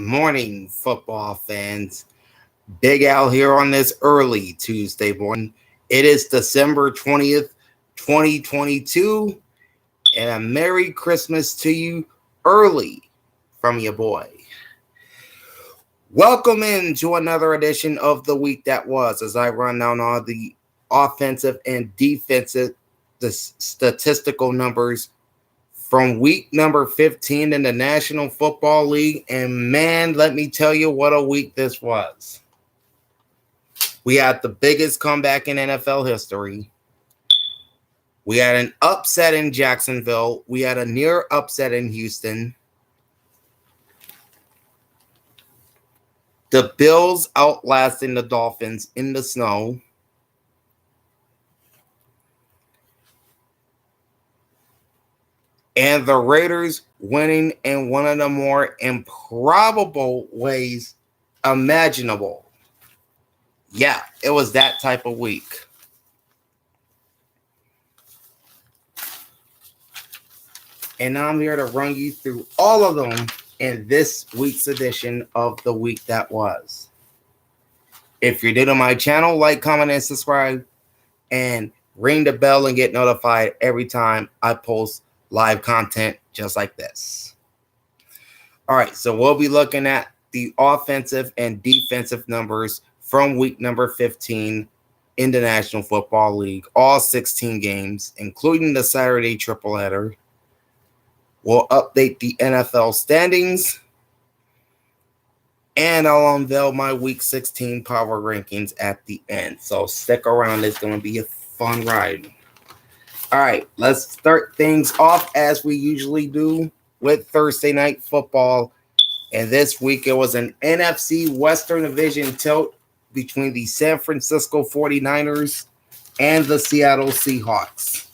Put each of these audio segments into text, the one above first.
morning, football fans. Big Al here on this early Tuesday morning. It is December 20th, 2022, and a Merry Christmas to you early from your boy. Welcome into another edition of the week that was as I run down all the offensive and defensive statistical numbers from week number 15 in the National Football League. And man, let me tell you what a week this was. We had the biggest comeback in NFL history. We had an upset in Jacksonville. We had a near upset in Houston. The Bills outlasting the Dolphins in the snow. And the Raiders winning in one of the more improbable ways imaginable. Yeah, it was that type of week. And I'm here to run you through all of them in this week's edition of the week that was. If you're new to my channel, like, comment, and subscribe. And ring the bell and get notified every time I post live content just like this. All right, so we'll be looking at the offensive and defensive numbers from week number 15 in the National Football League, all 16 games, including the Saturday tripleheader. We'll update the NFL standings, and I'll unveil my week 16 power rankings at the end. So stick around, it's going to be a fun ride. All right, let's start things off as we usually do with Thursday Night Football. And this week it was an NFC Western Division tilt between the San Francisco 49ers and the Seattle Seahawks.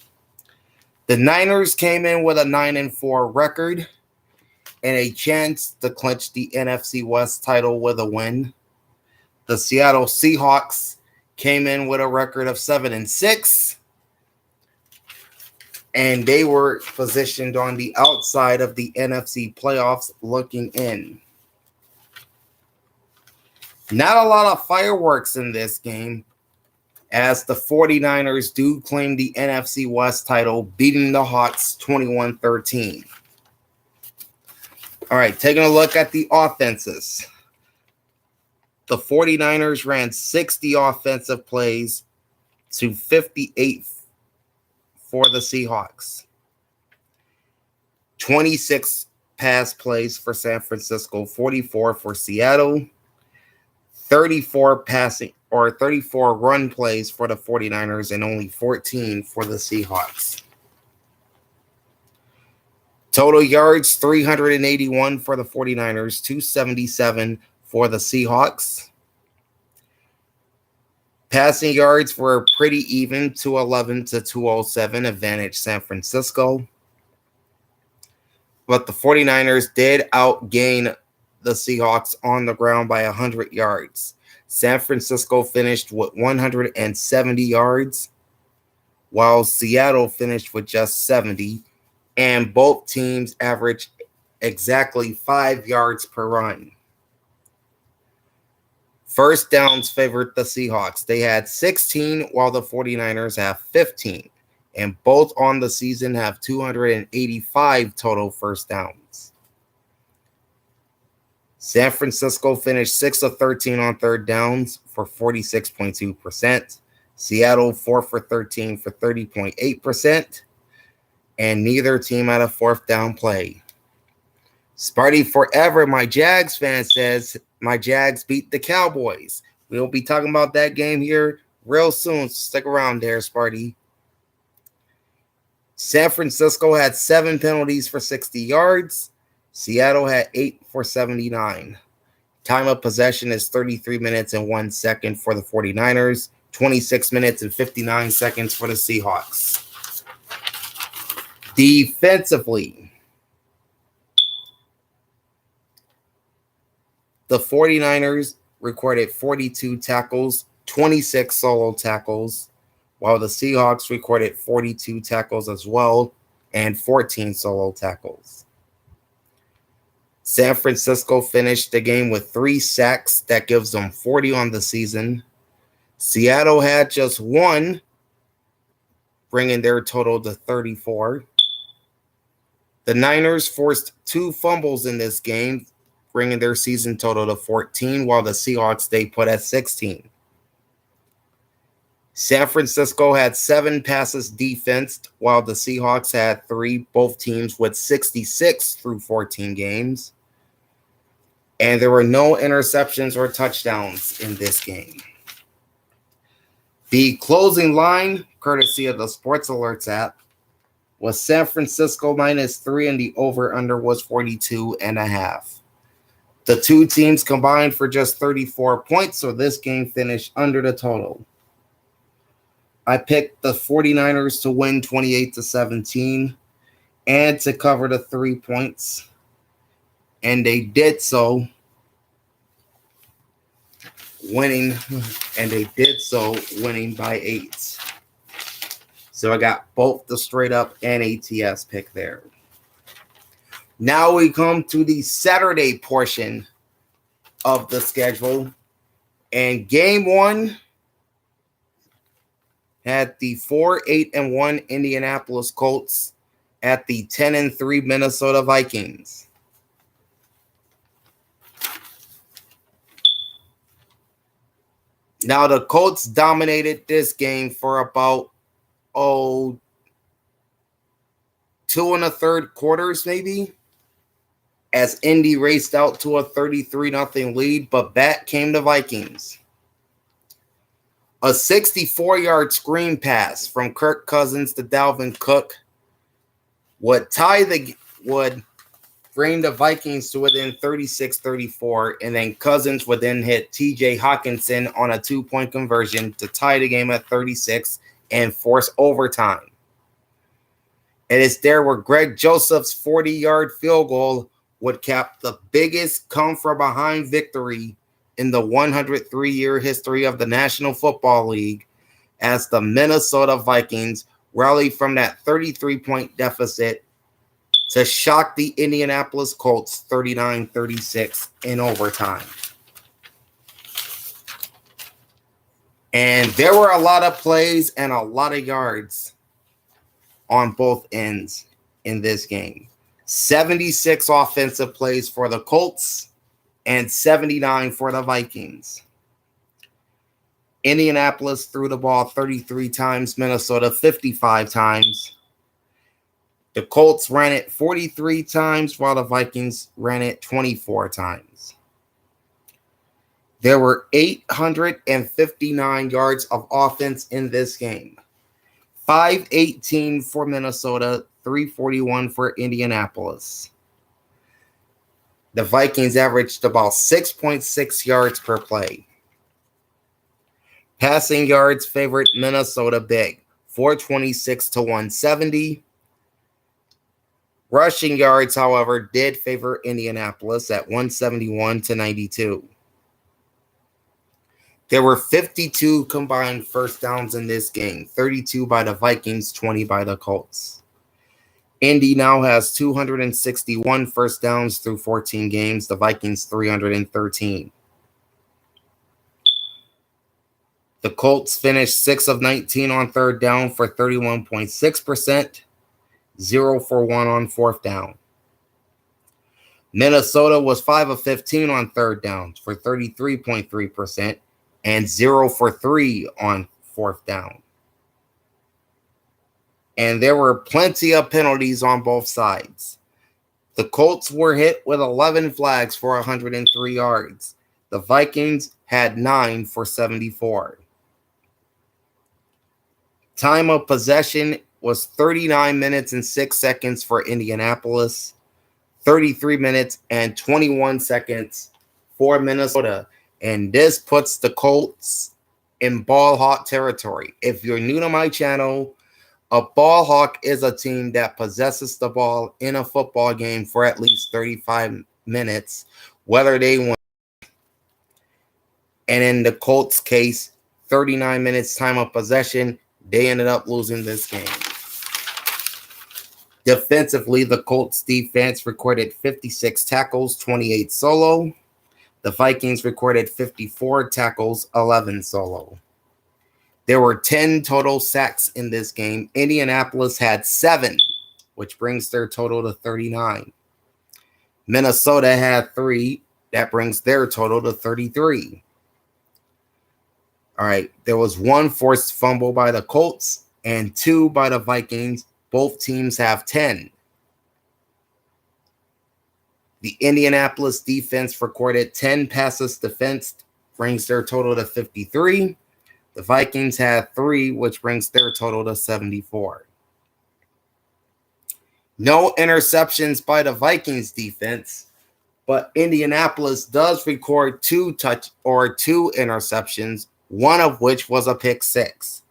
The Niners came in with a 9-4 record and a chance to clinch the NFC West title with a win. The Seattle Seahawks came in with a record of 7-6. And they were positioned on the outside of the NFC playoffs looking in. Not a lot of fireworks in this game, as the 49ers do claim the NFC West title, beating the Hawks 21-13. All right, taking a look at the offenses. The 49ers ran 60 offensive plays to 58 for the Seahawks. 26 pass plays for San Francisco, 44 for Seattle. 34 run plays for the 49ers and only 14 for the Seahawks. Total yards, 381 for the 49ers, 277 for the Seahawks. Passing yards were pretty even, 211 to 207, advantage San Francisco. But the 49ers did outgain the Seahawks on the ground by 100 yards. San Francisco finished with 170 yards, while Seattle finished with just 70, and both teams averaged exactly 5 yards per run. First downs favored the Seahawks. They had 16, while the 49ers have 15, and both on the season have 285 total first downs. San Francisco finished 6 of 13 on third downs for 46.2%. Seattle 4 for 13 for 30.8%. And neither team had a fourth down play. Sparty Forever, my Jags fan, says my Jags beat the Cowboys. We'll be talking about that game here real soon, so stick around there, Sparty. San Francisco had 7 penalties for 60 yards. Seattle had 8 for 79. Time of possession is 33 minutes and 1 second for the 49ers, 26 minutes and 59 seconds for the Seahawks. Defensively, the 49ers recorded 42 tackles, 26 solo tackles, while the Seahawks recorded 42 tackles as well and 14 solo tackles. San Francisco finished the game with 3 sacks. That gives them 40 on the season. Seattle had just 1, bringing their total to 34. The Niners forced 2 fumbles in this game, bringing their season total to 14, while the Seahawks stayed put at 16. San Francisco had 7 passes defensed, while the Seahawks had 3, both teams with 66 through 14 games. And there were no interceptions or touchdowns in this game. The closing line, courtesy of the Sports Alerts app, was San Francisco -3, and the over-under was 42.5. The 2 teams combined for just 34 points, so this game finished under the total. I picked the 49ers to win 28-17 and to cover the 3 points, and they did so, winning by 8. So I got both the straight up and ATS pick there. Now we come to the Saturday portion of the schedule. And game 1 had the 4-8-1 Indianapolis Colts at the 10-3 Minnesota Vikings. Now the Colts dominated this game for about 2 1/3 quarters, maybe, as Indy raced out to a 33-0 lead, but back came the Vikings. A 64-yard screen pass from Kirk Cousins to Dalvin Cook would bring the Vikings to within 36-34, and then Cousins would then hit TJ Hawkinson on a 2-point conversion to tie the game at 36 and force overtime. It is there where Greg Joseph's 40-yard field goal would cap the biggest come-from-behind victory in the 103-year history of the National Football League, as the Minnesota Vikings rallied from that 33-point deficit to shock the Indianapolis Colts 39-36 in overtime. And there were a lot of plays and a lot of yards on both ends in this game. 76 offensive plays for the Colts and 79 for the Vikings. Indianapolis threw the ball 33 times, Minnesota 55 times. The Colts ran it 43 times, while the Vikings ran it 24 times. There were 859 yards of offense in this game. 518 for Minnesota, 341 for Indianapolis. The Vikings averaged about 6.6 yards per play. Passing yards favored Minnesota big, 426 to 170. Rushing yards, however, did favor Indianapolis at 171 to 92. There were 52 combined first downs in this game, 32 by the Vikings, 20 by the Colts. Indy now has 261 first downs through 14 games, the Vikings 313. The Colts finished 6 of 19 on third down for 31.6%, 0 for 1 on fourth down. Minnesota was 5 of 15 on third downs for 33.3%, and 0 for 3 on fourth down. And there were plenty of penalties on both sides. The Colts were hit with 11 flags for 103 yards. The Vikings had 9 for 74. Time of possession was 39 minutes and 6 seconds for Indianapolis, 33 minutes and 21 seconds for Minnesota. And this puts the Colts in ball hawk territory. If you're new to my channel, a ball hawk is a team that possesses the ball in a football game for at least 35 minutes, whether they win. And in the Colts case, 39 minutes time of possession, they ended up losing this game. Defensively, the Colts defense recorded 56 tackles, 28 solo. The Vikings recorded 54 tackles, 11 solo. There were 10 total sacks in this game. Indianapolis had 7, which brings their total to 39. Minnesota had 3. That brings their total to 33. All right. There was 1 forced fumble by the Colts and 2 by the Vikings. Both teams have 10. The Indianapolis defense recorded 10 passes defensed, brings their total to 53. The Vikings had 3, which brings their total to 74. No interceptions by the Vikings defense, but Indianapolis does record 2 interceptions, one of which was a pick 6.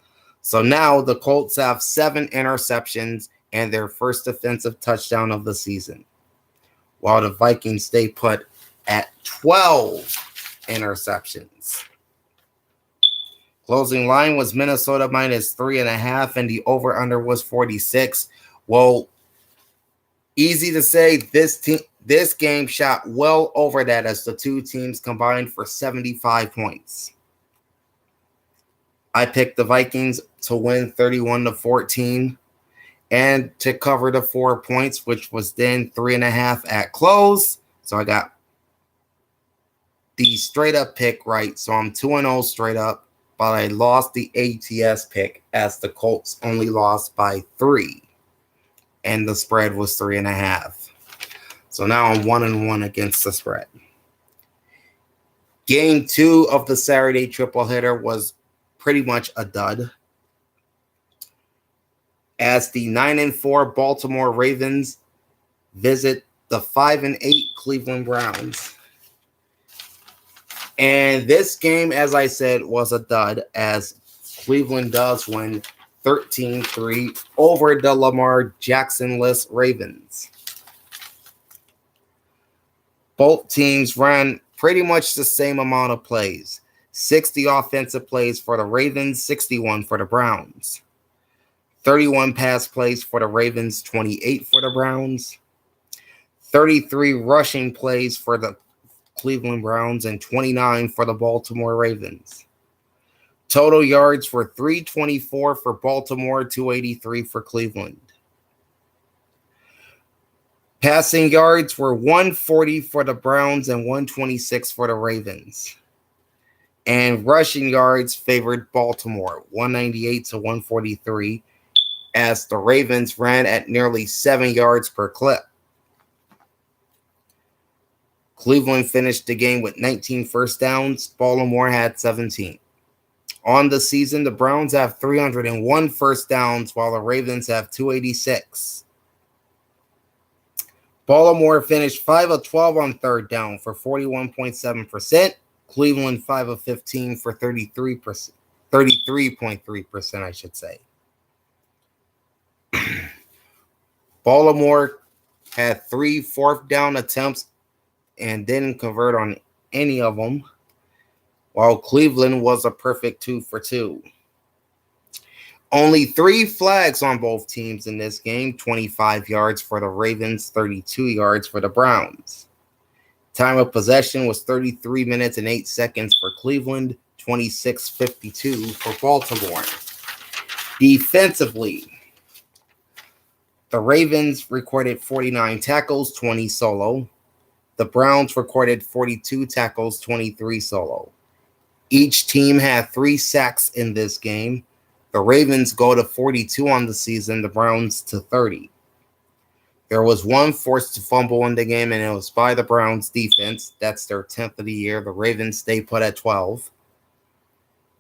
So now the Colts have 7 interceptions and their first defensive touchdown of the season, while the Vikings stay put at 12 interceptions. Closing line was Minnesota -3.5, and the over-under was 46. Well, easy to say, this game shot well over that as the two teams combined for 75 points. I picked the Vikings to win 31-14 and to cover the 4 points, which was then 3.5 at close. So I got the straight up pick right. So I'm 2-0 straight up, but I lost the ATS pick as the Colts only lost by 3. And the spread was 3.5. So now I'm 1-1 against the spread. Game 2 of the Saturday triple header was pretty much a dud, as the 9-4 Baltimore Ravens visit the 5-8 Cleveland Browns. And this game, as I said, was a dud, as Cleveland does win 13-3 over the Lamar Jackson-less Ravens. Both teams ran pretty much the same amount of plays. 60 offensive plays for the Ravens, 61 for the Browns. 31 pass plays for the Ravens, 28 for the Browns. 33 rushing plays for the Cleveland Browns, and 29 for the Baltimore Ravens. Total yards were 324 for Baltimore, 283 for Cleveland. Passing yards were 140 for the Browns and 126 for the Ravens. And rushing yards favored Baltimore, 198-143, as the Ravens ran at nearly 7 yards per clip. Cleveland finished the game with 19 first downs. Baltimore had 17. On the season, the Browns have 301 first downs, while the Ravens have 286. Baltimore finished 5 of 12 on third down for 41.7%. Cleveland 5 of 15 for 33.3%, I should say. Baltimore had 3 fourth down attempts and didn't convert on any of them, while Cleveland was a perfect 2 for 2. Only 3 flags on both teams in this game, 25 yards for the Ravens, 32 yards for the Browns. Time of possession was 33 minutes and 8 seconds for Cleveland, 26:52 for Baltimore. Defensively, the Ravens recorded 49 tackles, 20 solo. The Browns recorded 42 tackles, 23 solo. Each team had 3 sacks in this game. The Ravens go to 42 on the season, the Browns to 30. There was 1 forced fumble in the game, and it was by the Browns defense. That's their 10th of the year. The Ravens stay put at 12.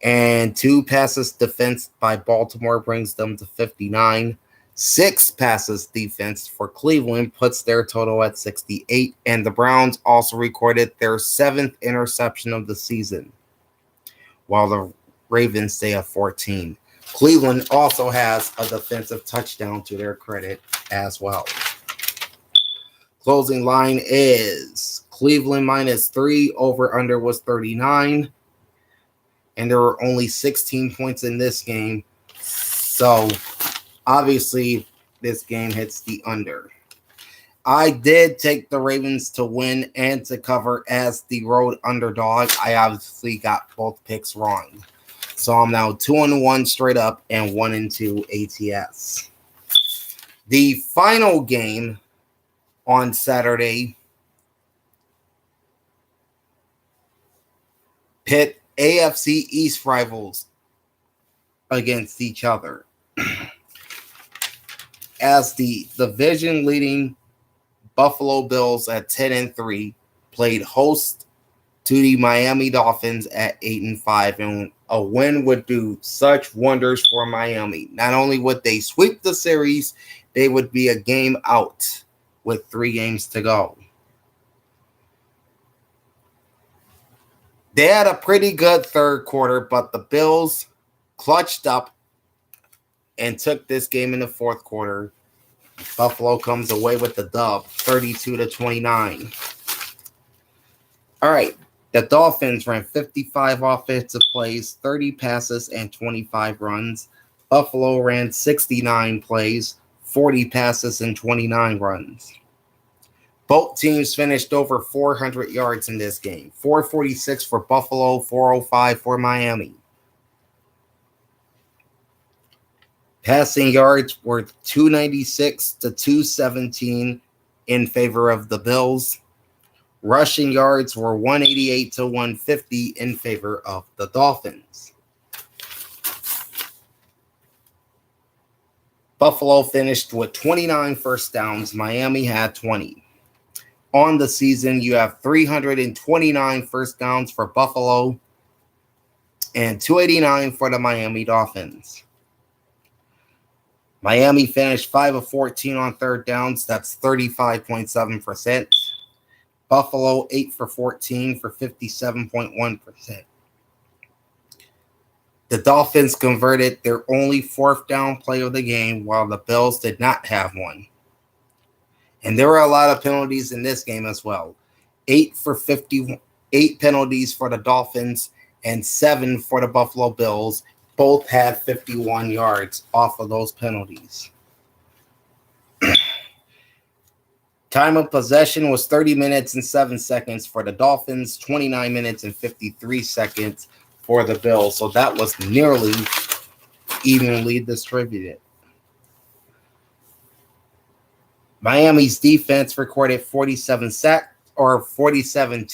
And 2 passes defense by Baltimore brings them to 59. 6 passes defense for Cleveland puts their total at 68. And the Browns also recorded their 7th interception of the season, while the Ravens stay at 14. Cleveland also has a defensive touchdown to their credit as well. Closing line is Cleveland -3, over under was 39. And there were only 16 points in this game. So obviously this game hits the under. I did take the Ravens to win and to cover as the road underdog. I obviously got both picks wrong. So I'm now 2-1 straight up and 1-2 ATS. The final game on Saturday pit AFC East rivals against each other. As the division-leading Buffalo Bills at 10-3 played host to the Miami Dolphins at 8-5, and a win would do such wonders for Miami. Not only would they sweep the series, they would be a game out with 3 games to go. They had a pretty good third quarter, but the Bills clutched up and took this game in the fourth quarter. Buffalo comes away with the dub, 32-29. All right, the Dolphins ran 55 offensive plays, 30 passes, and 25 runs. Buffalo ran 69 plays, 40 passes, and 29 runs. Both teams finished over 400 yards in this game. 446 for Buffalo, 405 for Miami. Passing yards were 296 to 217 in favor of the Bills. Rushing yards were 188 to 150 in favor of the Dolphins. Buffalo finished with 29 first downs. Miami had 20. On the season, you have 329 first downs for Buffalo and 289 for the Miami Dolphins. Miami finished 5 of 14 on third downs. That's 35.7%. Buffalo 8 for 14 for 57.1%. The Dolphins converted their only fourth down play of the game, while the Bills did not have one. And there were a lot of penalties in this game as well. 8 penalties for the Dolphins and 7 for the Buffalo Bills. Both had 51 yards off of those penalties. Time of possession was 30 minutes and 7 seconds for the Dolphins, 29 minutes and 53 seconds for the Bills. So that was nearly evenly distributed. Miami's defense recorded 47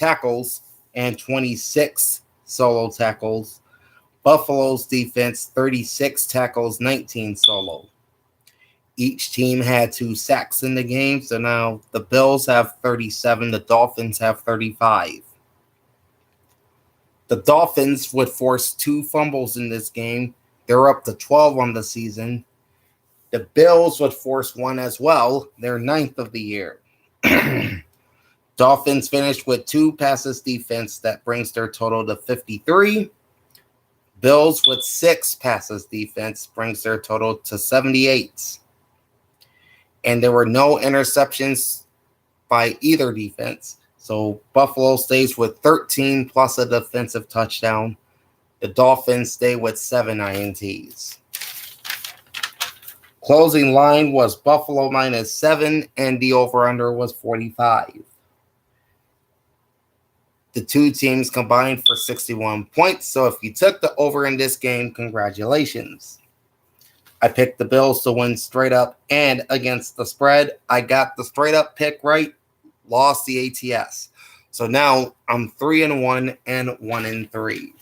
tackles and 26 solo tackles. Buffalo's defense, 36 tackles, 19 solo. Each team had 2 sacks in the game, so now the Bills have 37, the Dolphins have 35. The Dolphins would force 2 fumbles in this game. They're up to 12 on the season. The Bills would force 1 as well, their 9th of the year. Dolphins finished with 2 passes defense. That brings their total to 53. Bills with 6 passes defense brings their total to 78. And there were no interceptions by either defense. So Buffalo stays with 13 plus a defensive touchdown. The Dolphins stay with 7 INTs. Closing line was Buffalo -7, and the over-under was 45. The 2 teams combined for 61 points. So if you took the over in this game, congratulations. I picked the Bills to win straight up and against the spread. I got the straight up pick right, lost the ATS. So now I'm 3-1 and 1-3.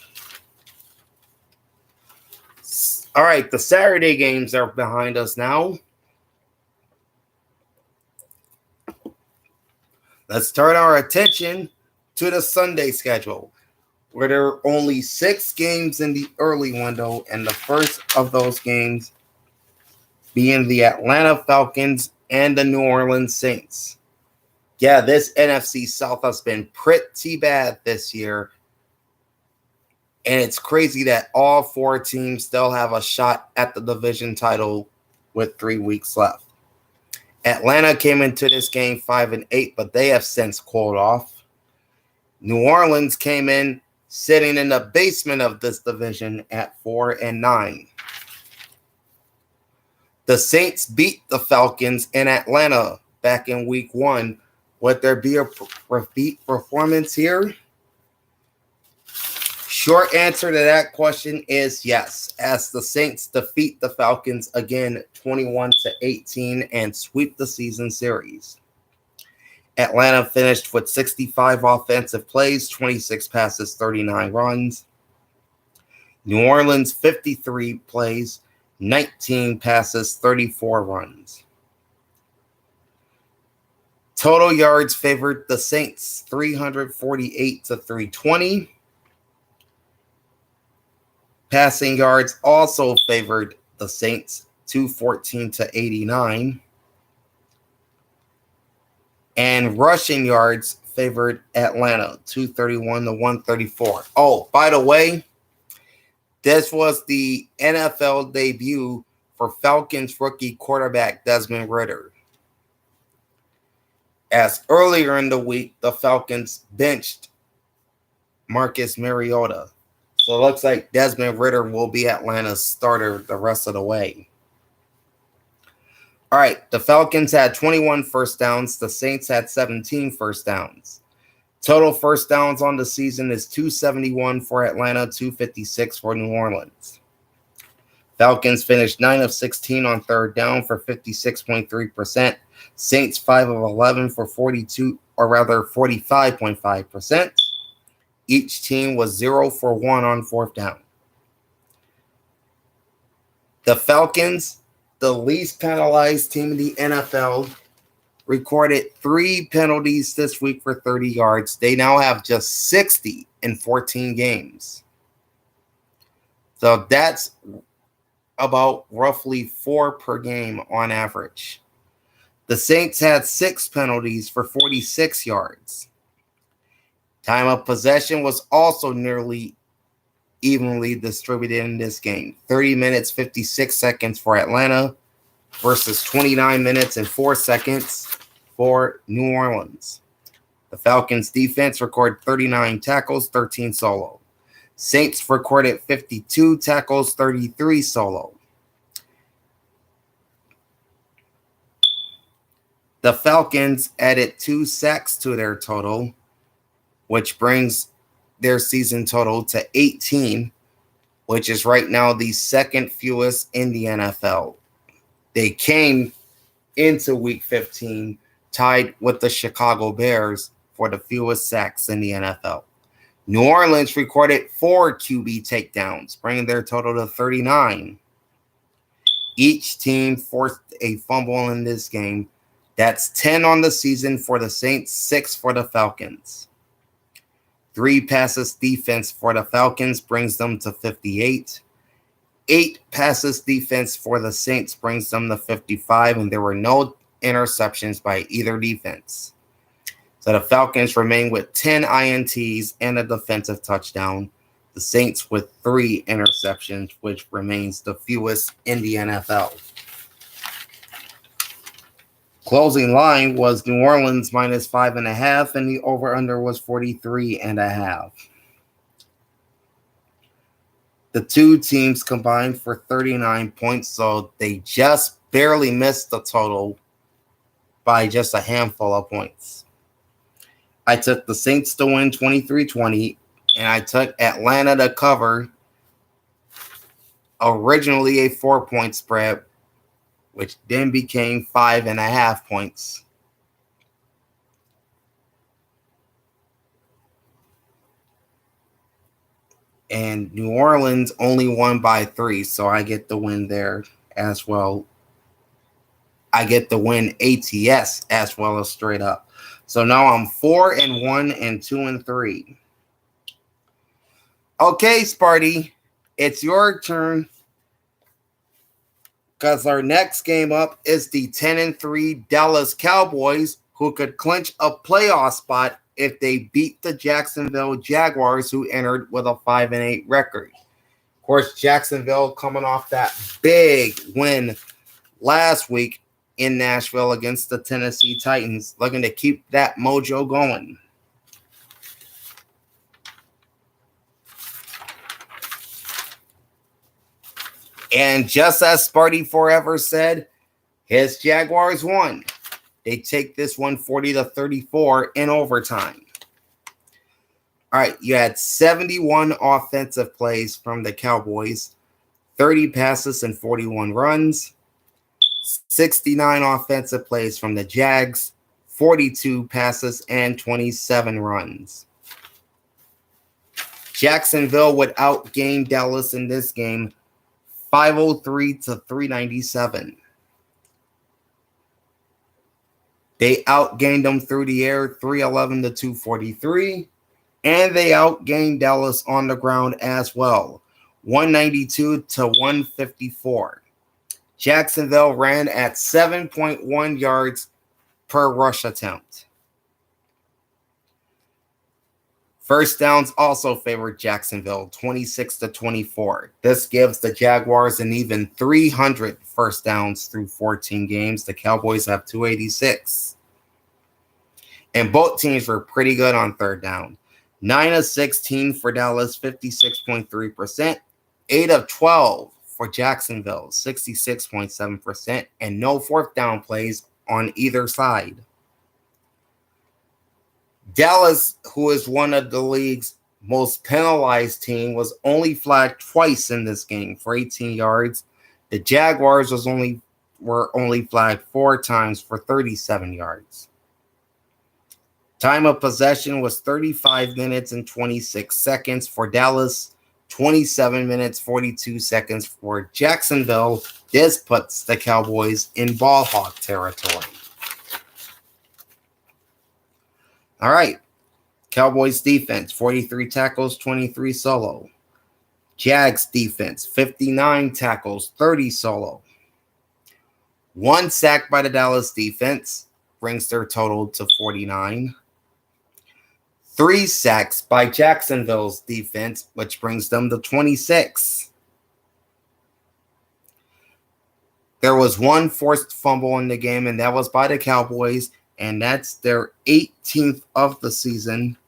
All right, the Saturday games are behind us now. Let's turn our attention to the Sunday schedule, where there are only 6 games in the early window, and the first of those games being the Atlanta Falcons and the New Orleans Saints. Yeah, this NFC South has been pretty bad this year, and it's crazy that all 4 teams still have a shot at the division title with 3 weeks left. Atlanta came into this game 5-8, but they have since cooled off. New Orleans came in sitting in the basement of this division at 4-9. The Saints beat the Falcons in Atlanta back in week 1. Would there be a repeat performance here? Short answer to that question is yes, as the Saints defeat the Falcons again 21-18 and sweep the season series. Atlanta finished with 65 offensive plays, 26 passes, 39 runs. New Orleans 53 plays, 19 passes, 34 runs. Total yards favored the Saints 348-320. Passing yards also favored the Saints 214-89. And rushing yards favored Atlanta 231-134. Oh, by the way, this was the NFL debut for Falcons rookie quarterback Desmond Ridder. As earlier in the week, the Falcons benched Marcus Mariota. So it looks like Desmond Ridder will be Atlanta's starter the rest of the way. All right, the Falcons had 21 first downs. The Saints had 17 first downs. Total first downs on the season is 271 for Atlanta, 256 for New Orleans. Falcons finished 9 of 16 on third down for 56.3%. Saints 5 of 11 for 45.5%. Each team was 0 for 1 on fourth down. The Falcons, the least penalized team in the NFL, recorded 3 penalties this week for 30 yards. They now have just 60 in 14 games. So that's about roughly 4 per game on average. The Saints had 6 penalties for 46 yards. Time of possession was also nearly evenly distributed in this game. 30 minutes, 56 seconds for Atlanta versus 29 minutes and 4 seconds for New Orleans. The Falcons defense recorded 39 tackles, 13 solo. Saints recorded 52 tackles, 33 solo. The Falcons added 2 sacks to their total, which brings their season total to 18, which is right now the second fewest in the NFL. They came into week 15 tied with the Chicago Bears for the fewest sacks in the NFL. New Orleans recorded 4 QB takedowns, bringing their total to 39. Each team forced a fumble in this game. That's 10 on the season for the Saints, 6 for the Falcons. 3 passes defense for the Falcons brings them to 58. 8 passes defense for the Saints brings them to 55, and there were no interceptions by either defense. So the Falcons remain with 10 INTs and a defensive touchdown. The Saints with 3 interceptions, which remains the fewest in the NFL. Closing line was New Orleans minus 5.5, and the over-under was 43.5. The two teams combined for 39 points, so they just barely missed the total by just a handful of points. I took the Saints to win 23-20, and I took Atlanta to cover, originally a 4-point spread, which then became 5.5 points. And New Orleans only won by 3, so I get the win there as well. I get the win ATS as well as straight up. So now I'm 4-1 and 2-3. Okay, Sparty, it's your turn. Because our next game up is the 10-3 Dallas Cowboys, who could clinch a playoff spot if they beat the Jacksonville Jaguars, who entered with a 5-8 record. Of course, Jacksonville coming off that big win last week in Nashville against the Tennessee Titans, looking to keep that mojo going. And just as Sparty Forever said, his Jaguars won. They take this one 40-34 in overtime. All right, you had 71 offensive plays from the Cowboys, 30 passes and 41 runs, 69 offensive plays from the Jags, 42 passes and 27 runs. Jacksonville would outgain Dallas in this game 503-397. They outgained them through the air 311-243. And they outgained Dallas on the ground as well, 192-154. Jacksonville ran at 7.1 yards per rush attempt. First downs also favored Jacksonville, 26-24. This gives the Jaguars an even 300 first downs through 14 games. The Cowboys have 286. And both teams were pretty good on third down. 9 of 16 for Dallas, 56.3%. 8 of 12 for Jacksonville, 66.7%. And no fourth down plays on either side. Dallas, who is one of the league's most penalized team, was only flagged twice in this game for 18 yards. The Jaguars were only flagged 4 times for 37 yards. Time of possession was 35 minutes and 26 seconds for Dallas, 27 minutes, 42 seconds for Jacksonville. This puts the Cowboys in ball hawk territory. All right. Cowboys defense, 43 tackles, 23 solo. Jags defense, 59 tackles, 30 solo. 1 sack by the Dallas defense brings their total to 49. 3 sacks by Jacksonville's defense, which brings them to 26. There was 1 forced fumble in the game, and that was by the Cowboys, and that's their 18th of the season,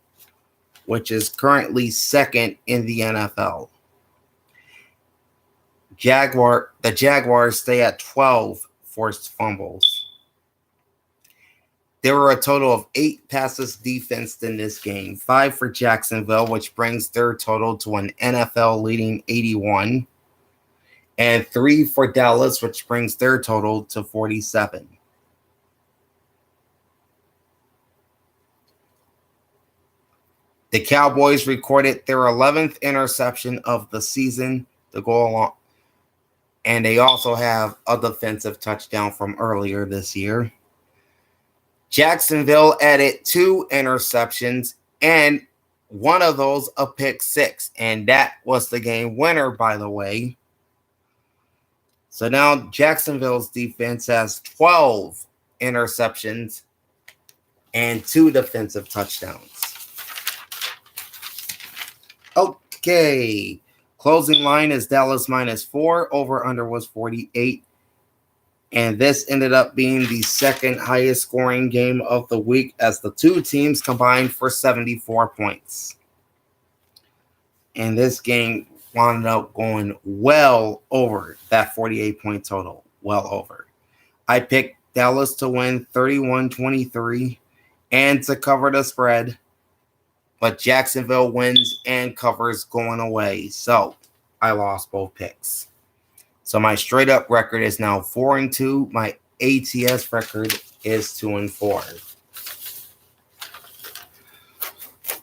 which is currently second in the NFL. The Jaguars stay at 12 forced fumbles. There were a total of 8 passes defensed in this game, 5 for Jacksonville, which brings their total to an NFL-leading 81, and 3 for Dallas, which brings their total to 47. The Cowboys recorded their 11th interception of the season to go along, and they also have a defensive touchdown from earlier this year. Jacksonville added 2 interceptions, and one of those a pick 6, and that was the game winner, by the way. So now Jacksonville's defense has 12 interceptions and 2 defensive touchdowns. Okay, closing line is Dallas -4, over under was 48. And this ended up being the second highest scoring game of the week as the 2 teams combined for 74 points. And this game wound up going well over that 48-point total. Well over. I picked Dallas to win 31-23 and to cover the spread. But Jacksonville wins and covers going away. So I lost both picks. So my straight up record is now 4-2. My ATS record is 2-4.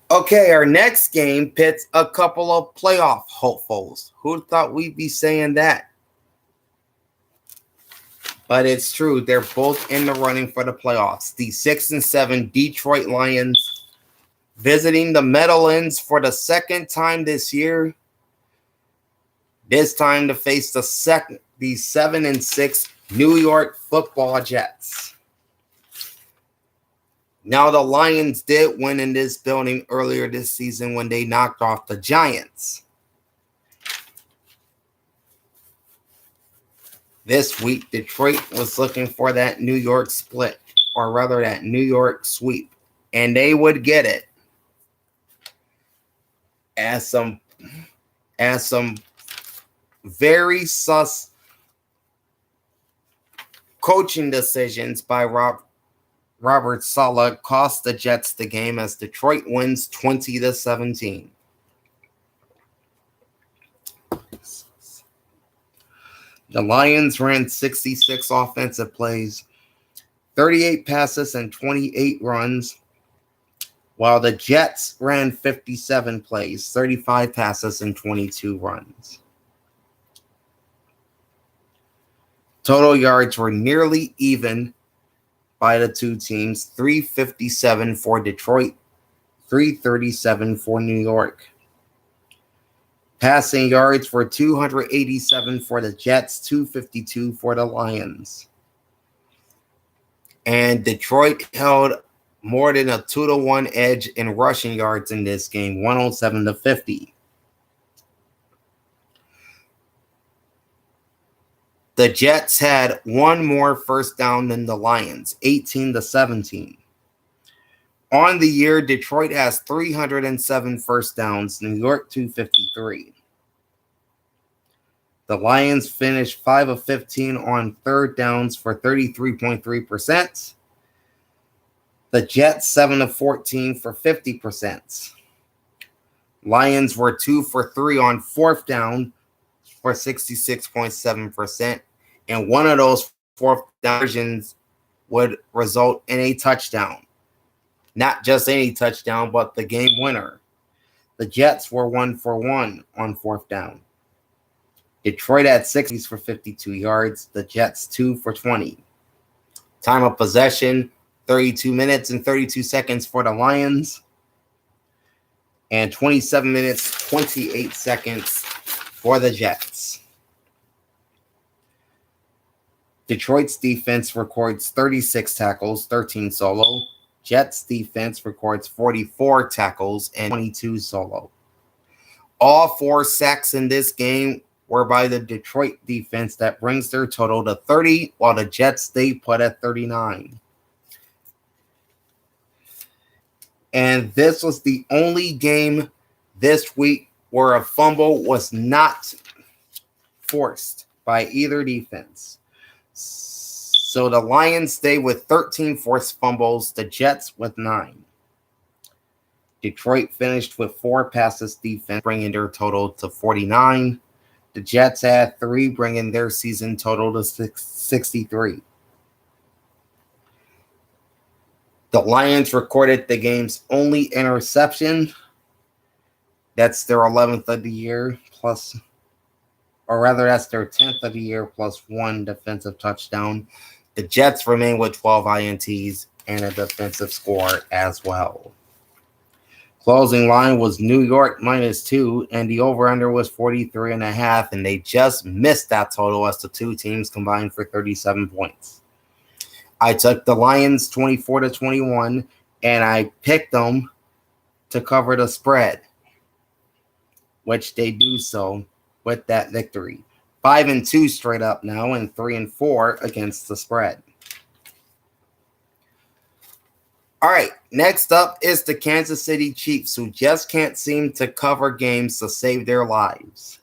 Okay, our next game pits a couple of playoff hopefuls. Who thought we'd be saying that? But it's true. They're both in the running for the playoffs. The 6-7 Detroit Lions visiting the Meadowlands for the second time this year. This time to face the 7-6 New York Football Jets. Now, the Lions did win in this building earlier this season when they knocked off the Giants. This week, Detroit was looking for that New York split, or rather that New York sweep, and they would get it. As some very sus coaching decisions by Robert Saleh cost the Jets the game as Detroit wins 20-17. The Lions ran 66 offensive plays, 38 passes, and 28 runs, while the Jets ran 57 plays, 35 passes, and 22 runs. Total yards were nearly even by the two teams, 357 for Detroit, 337 for New York. Passing yards were 287 for the Jets, 252 for the Lions. And Detroit held more than a 2-1 edge in rushing yards in this game, 107-50. The Jets had one more first down than the Lions, 18-17. On the year, Detroit has 307 first downs, New York 253. The Lions finished 5 of 15 on third downs for 33.3%. The Jets 7 of 14 for 50%. Lions were 2 for 3 on fourth down for 66.7%. And one of those fourth down versions would result in a touchdown. Not just any touchdown, but the game winner. The Jets were 1 for 1 on fourth down. Detroit had 6 for 52 yards. The Jets 2 for 20. Time of possession, 32 minutes and 32 seconds for the Lions. And 27 minutes, 28 seconds for the Jets. Detroit's defense records 36 tackles, 13 solo. Jets defense records 44 tackles and 22 solo. All 4 sacks in this game were by the Detroit defense. That brings their total to 30, while the Jets stay put at 39. And this was the only game this week where a fumble was not forced by either defense. So the Lions stay with 13 forced fumbles, the Jets with 9. Detroit finished with 4 passes defense, bringing their total to 49. The Jets had 3, bringing their season total to 63. The Lions recorded the game's only interception. That's their 11th of the year, that's their 10th of the year, plus 1 defensive touchdown. The Jets remain with 12 INTs and a defensive score as well. Closing line was New York -2, and the over-under was 43.5, and they just missed that total as the two teams combined for 37 points. I took the Lions 24-21, and I picked them to cover the spread, which they do so with that victory. 5-2 straight up now, and 3-4 against the spread. All right, next up is the Kansas City Chiefs, who just can't seem to cover games to save their lives.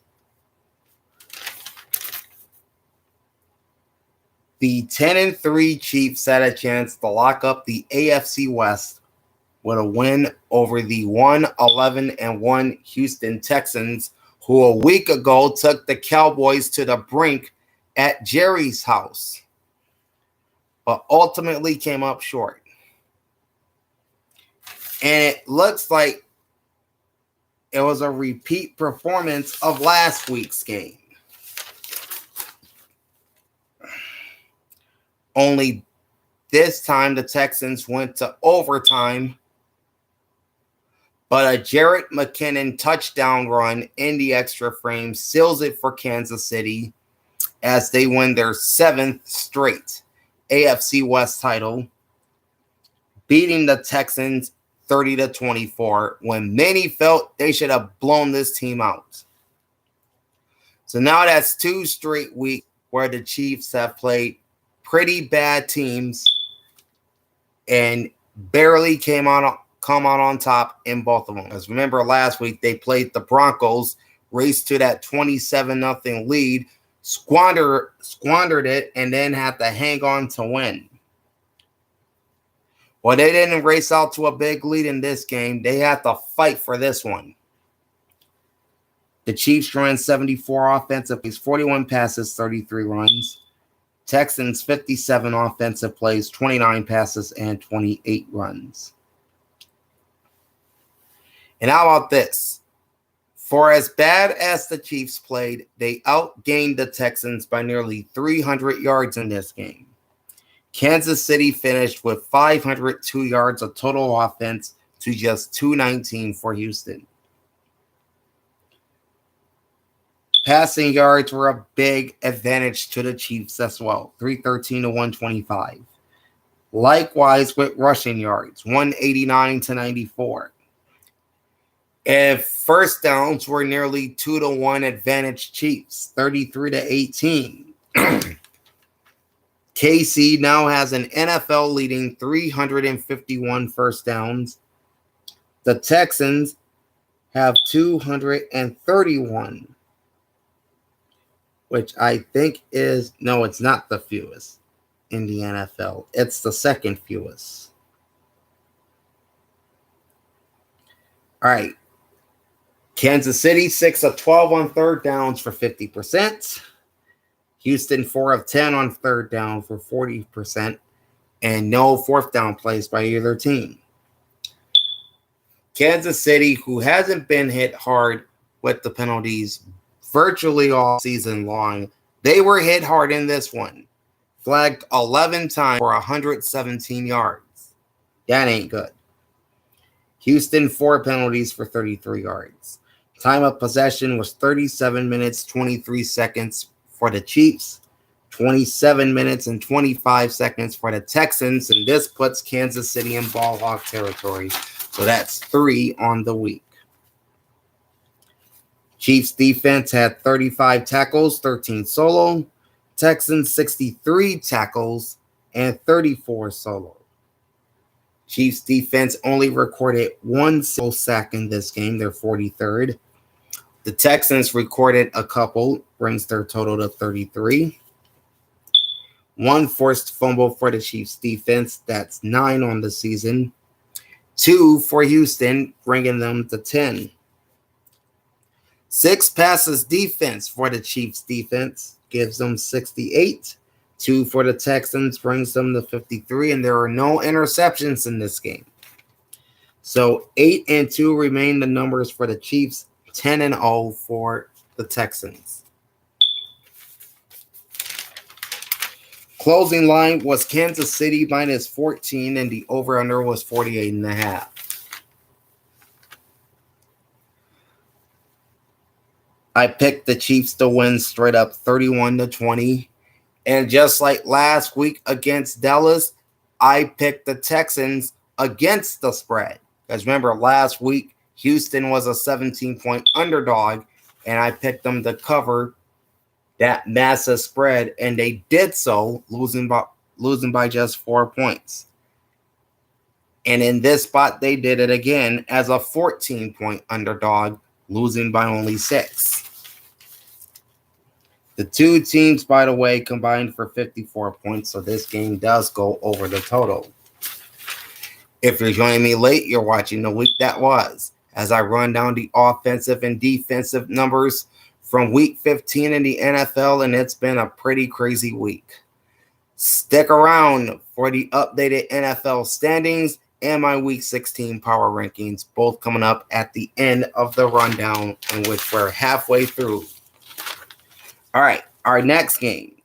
The 10-3 Chiefs had a chance to lock up the AFC West with a win over the 1-11-1 Houston Texans, who a week ago took the Cowboys to the brink at Jerry's house, but ultimately came up short. And it looks like it was a repeat performance of last week's game. Only this time the Texans went to overtime, but a Jerick McKinnon touchdown run in the extra frame seals it for Kansas City as they win their 7th straight AFC West title, beating the Texans 30-24 when many felt they should have blown this team out. So now that's 2 straight weeks where the Chiefs have played pretty bad teams and barely come out on top in both of them. Because remember last week they played the Broncos, raced to that 27-0 lead, squandered it, and then had to hang on to win. Well, they didn't race out to a big lead in this game. They had to fight for this one. The Chiefs ran 74 offensive plays, 41 passes, 33 runs. Texans 57 offensive plays, 29 passes, and 28 runs. And how about this? For as bad as the Chiefs played, they outgained the Texans by nearly 300 yards in this game. Kansas City finished with 502 yards of total offense to just 219 for Houston. Passing yards were a big advantage to the Chiefs as well, 313 to 125. Likewise with rushing yards, 189 to 94. And first downs were nearly 2-1 advantage Chiefs, 33 to 18. KC now has an NFL leading 351 first downs. The Texans have 231, which I think is, no, it's not the fewest in the NFL. It's the second fewest. All right. Kansas City, 6 of 12 on third downs for 50%. Houston, 4 of 10 on third down for 40%. And no fourth down plays by either team. Kansas City, who hasn't been hit hard with the penalties virtually all season long, they were hit hard in this one. Flagged 11 times for 117 yards. That ain't good. Houston, 4 penalties for 33 yards. Time of possession was 37 minutes, 23 seconds for the Chiefs, 27 minutes and 25 seconds for the Texans, and this puts Kansas City in ball hawk territory. So that's 3 on the week. Chiefs defense had 35 tackles, 13 solo. Texans 63 tackles and 34 solo. Chiefs defense only recorded 1 single sack in this game, their 43rd. The Texans recorded a couple, brings their total to 33. 1 forced fumble for the Chiefs defense, that's 9 on the season. 2 for Houston, bringing them to 10. 6 passes defense for the Chiefs defense, gives them 68. 2 for the Texans, brings them to 53, and there are no interceptions in this game. So 8 and 2 remain the numbers for the Chiefs, 10 and 0 for the Texans. Closing line was Kansas City minus 14, and the over-under was 48.5. I picked the Chiefs to win straight up 31-20. And just like last week against Dallas, I picked the Texans against the spread. Because remember, last week, Houston was a 17-point underdog, and I picked them to cover that massive spread, and they did so, losing by just 4 points. And in this spot, they did it again as a 14-point underdog, losing by only 6. The two teams, by the way, combined for 54 points, so this game does go over the total. If you're joining me late, you're watching the week that was, as I run down the offensive and defensive numbers from week 15 in the NFL, and it's been a pretty crazy week. Stick around for the updated NFL standings and my week 16 power rankings, both coming up at the end of the rundown, in which we're halfway through. All right, our next game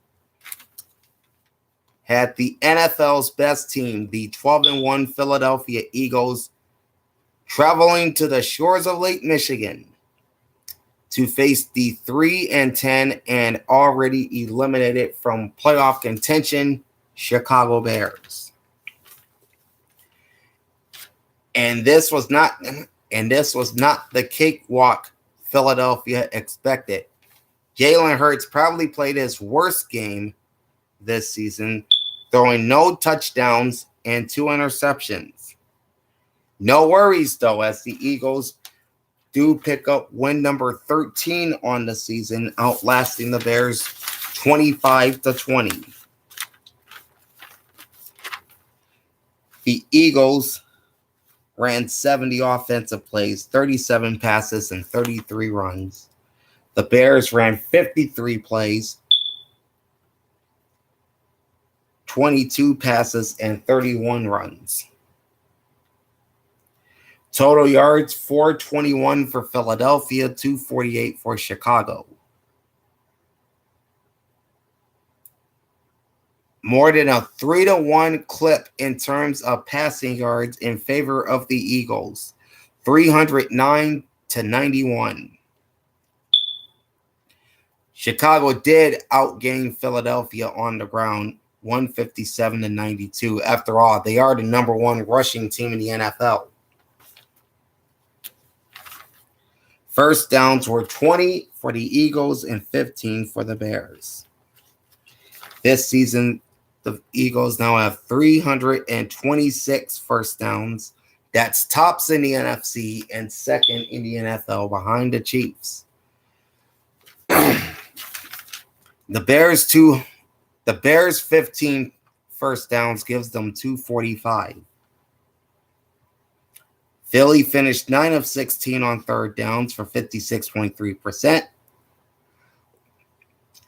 had the NFL's best team, the 12-1 Philadelphia Eagles, traveling to the shores of Lake Michigan to face the 3-10 and already eliminated from playoff contention Chicago Bears. And this was not the cakewalk Philadelphia expected. Jalen Hurts probably played his worst game this season, throwing no touchdowns and 2 interceptions. No worries, though, as the Eagles do pick up win number 13 on the season, outlasting the Bears 25-20. The Eagles ran 70 offensive plays, 37 passes, and 33 runs. The Bears ran 53 plays, 22 passes, and 31 runs. Total yards, 421 for Philadelphia, 248 for Chicago. More than a 3-1 clip in terms of passing yards in favor of the Eagles, 309-91. Chicago did outgain Philadelphia on the ground, 157-92. After all, they are the number one rushing team in the NFL. First downs were 20 for the Eagles and 15 for the Bears. This season, the Eagles now have 326 first downs. That's tops in the NFC and second in the NFL behind the Chiefs. The Bears 15 first downs gives them 245. Philly finished 9 of 16 on third downs for 56.3%.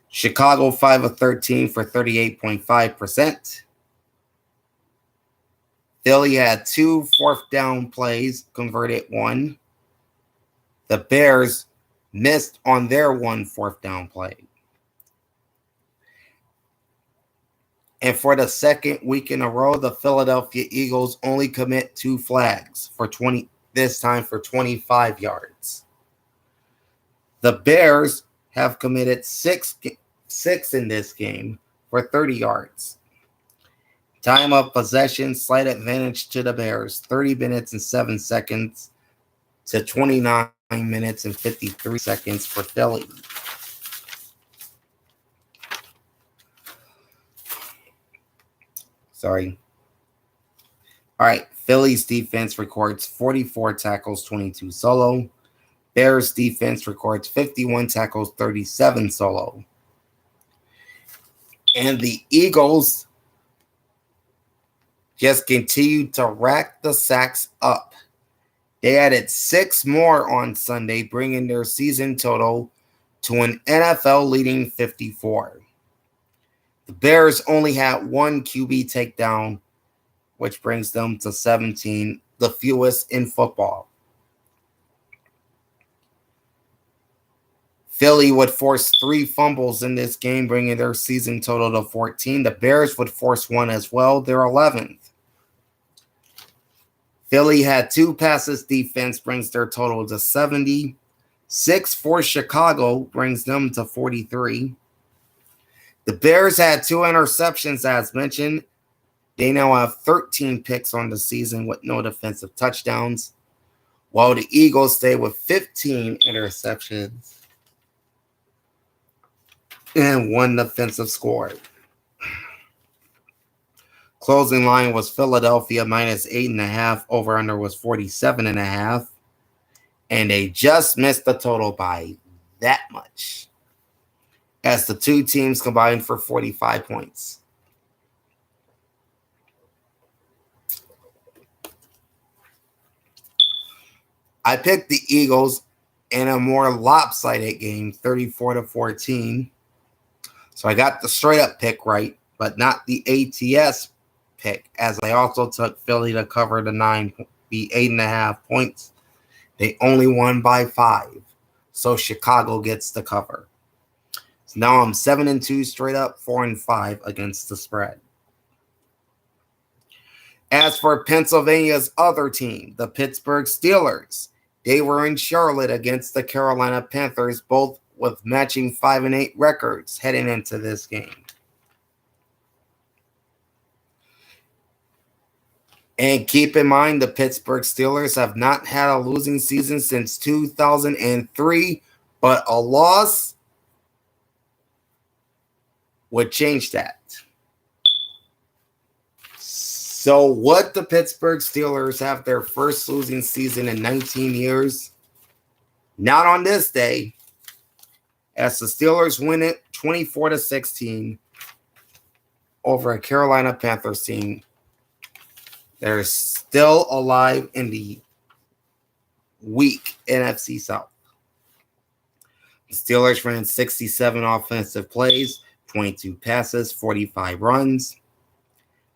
Chicago 5 of 13 for 38.5%. Philly had 2 fourth down plays, converted 1. The Bears missed on their 1 fourth down play. And for the second week in a row, the Philadelphia Eagles only commit 2 flags for 20, this time for 25 yards. The Bears have committed 6 in this game for 30 yards. Time of possession, slight advantage to the Bears, 30 minutes and 7 seconds to 29 minutes and 53 seconds for Philly. Sorry. All right. Philly's defense records 44 tackles, 22 solo. Bears defense records 51 tackles, 37 solo. And the Eagles just continued to rack the sacks up. They added 6 more on Sunday, bringing their season total to an NFL-leading 54. The Bears only had 1 QB takedown, which brings them to 17, the fewest in football. Philly would force 3 fumbles in this game, bringing their season total to 14. The Bears would force 1 as well, their 11th. Philly had 2 passes defense, brings their total to 70. 6 for Chicago brings them to 43. The Bears had 2 interceptions, as mentioned. They now have 13 picks on the season with no defensive touchdowns, while the Eagles stay with 15 interceptions and 1 defensive score. Closing line was Philadelphia minus 8.5. Over under was 47.5. And they just missed the total by that much, as the 2 teams combined for 45 points. I picked the Eagles in a more lopsided game, 34-14. So I got the straight-up pick right, but not the ATS pick, as I also took Philly to cover the 8.5 points. They only won by 5, so Chicago gets the cover. So now I'm 7-2 straight up, 4-5 against the spread. As for Pennsylvania's other team, the Pittsburgh Steelers, they were in Charlotte against the Carolina Panthers, both with matching 5-8 records heading into this game. And keep in mind, the Pittsburgh Steelers have not had a losing season since 2003, but a loss would change that. So would the Pittsburgh Steelers have their first losing season in 19 years? Not on this day, as the Steelers win it 24-16 over a Carolina Panthers team. They're still alive in the weak NFC South. The Steelers ran 67 offensive plays, 22 passes, 45 runs.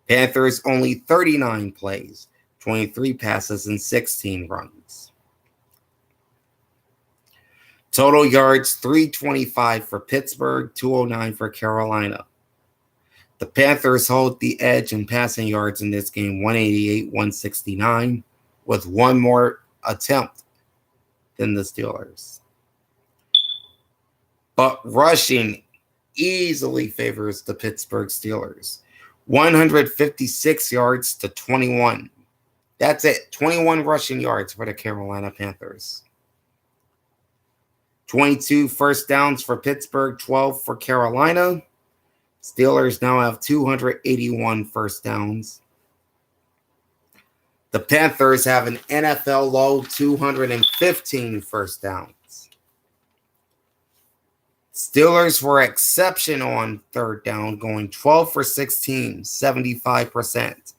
Panthers only 39 plays, 23 passes, and 16 runs. Total yards, 325 for Pittsburgh, 209 for Carolina. The Panthers hold the edge in passing yards in this game, 188-169, with one more attempt than the Steelers. But rushing easily favors the Pittsburgh Steelers. 156 yards to 21. That's it. 21 rushing yards for the Carolina Panthers. 22 first downs for Pittsburgh, 12 for Carolina. Steelers now have 281 first downs. The Panthers have an NFL low 215 first downs. Steelers were exceptional on third down, going 12 for 16, 75%.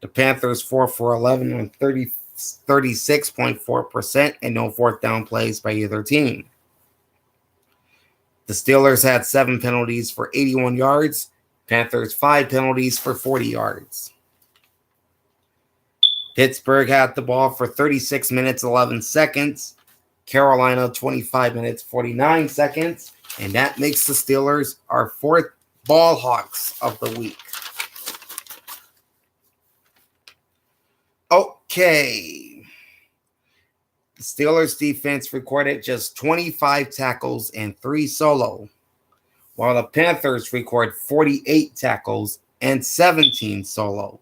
The Panthers 4 for 11 on 36.4%, and no fourth down plays by either team. The Steelers had 7 penalties for 81 yards. Panthers 5 penalties for 40 yards. Pittsburgh had the ball for 36 minutes, 11 seconds. Carolina, 25 minutes, 49 seconds. And that makes the Steelers our 4th ball hawks of the week. Okay. The Steelers defense recorded just 25 tackles and 3 solo, while the Panthers record 48 tackles and 17 solo.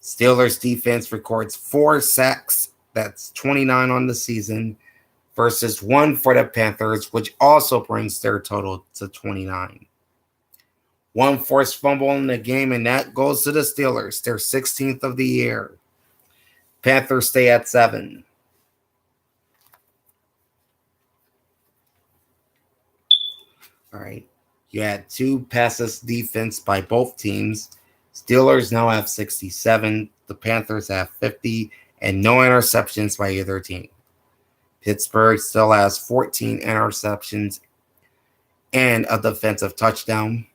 Steelers defense records 4 sacks, that's 29 on the season, versus 1 for the Panthers, which also brings their total to 29. 1 forced fumble in the game, and that goes to the Steelers, their 16th of the year. Panthers stay at 7. All right. You had 2 passes defense by both teams. Steelers now have 67. The Panthers have 50, and no interceptions by either team. Pittsburgh still has 14 interceptions and a defensive touchdown.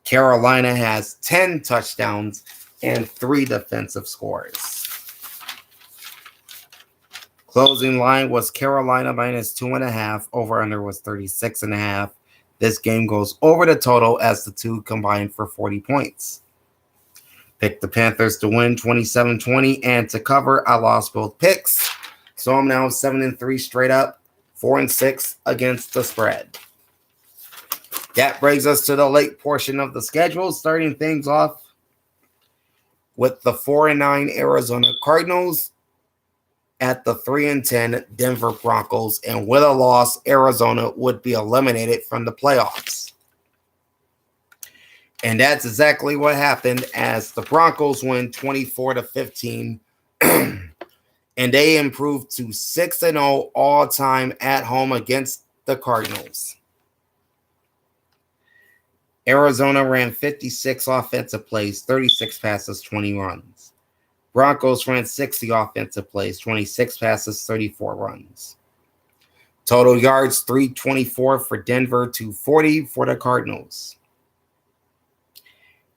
Carolina has 10 touchdowns and 3 defensive scores. Closing line was Carolina minus 2.5. Over under was 36.5. This game goes over the total as the two combined for 40 points. Picked the Panthers to win 27-20 and to cover. I lost both picks. So I'm now 7-3 straight up, 4-6 against the spread. That brings us to the late portion of the schedule, starting things off with the 4-9 Arizona Cardinals at the 3-10 Denver Broncos, and with a loss, Arizona would be eliminated from the playoffs. And that's exactly what happened, as the Broncos win 24-15, and they improved to 6-0 all-time at home against the Cardinals. Arizona ran 56 offensive plays, 36 passes, 20 runs. Broncos ran 60 offensive plays, 26 passes, 34 runs. Total yards, 324 for Denver, 240 for the Cardinals.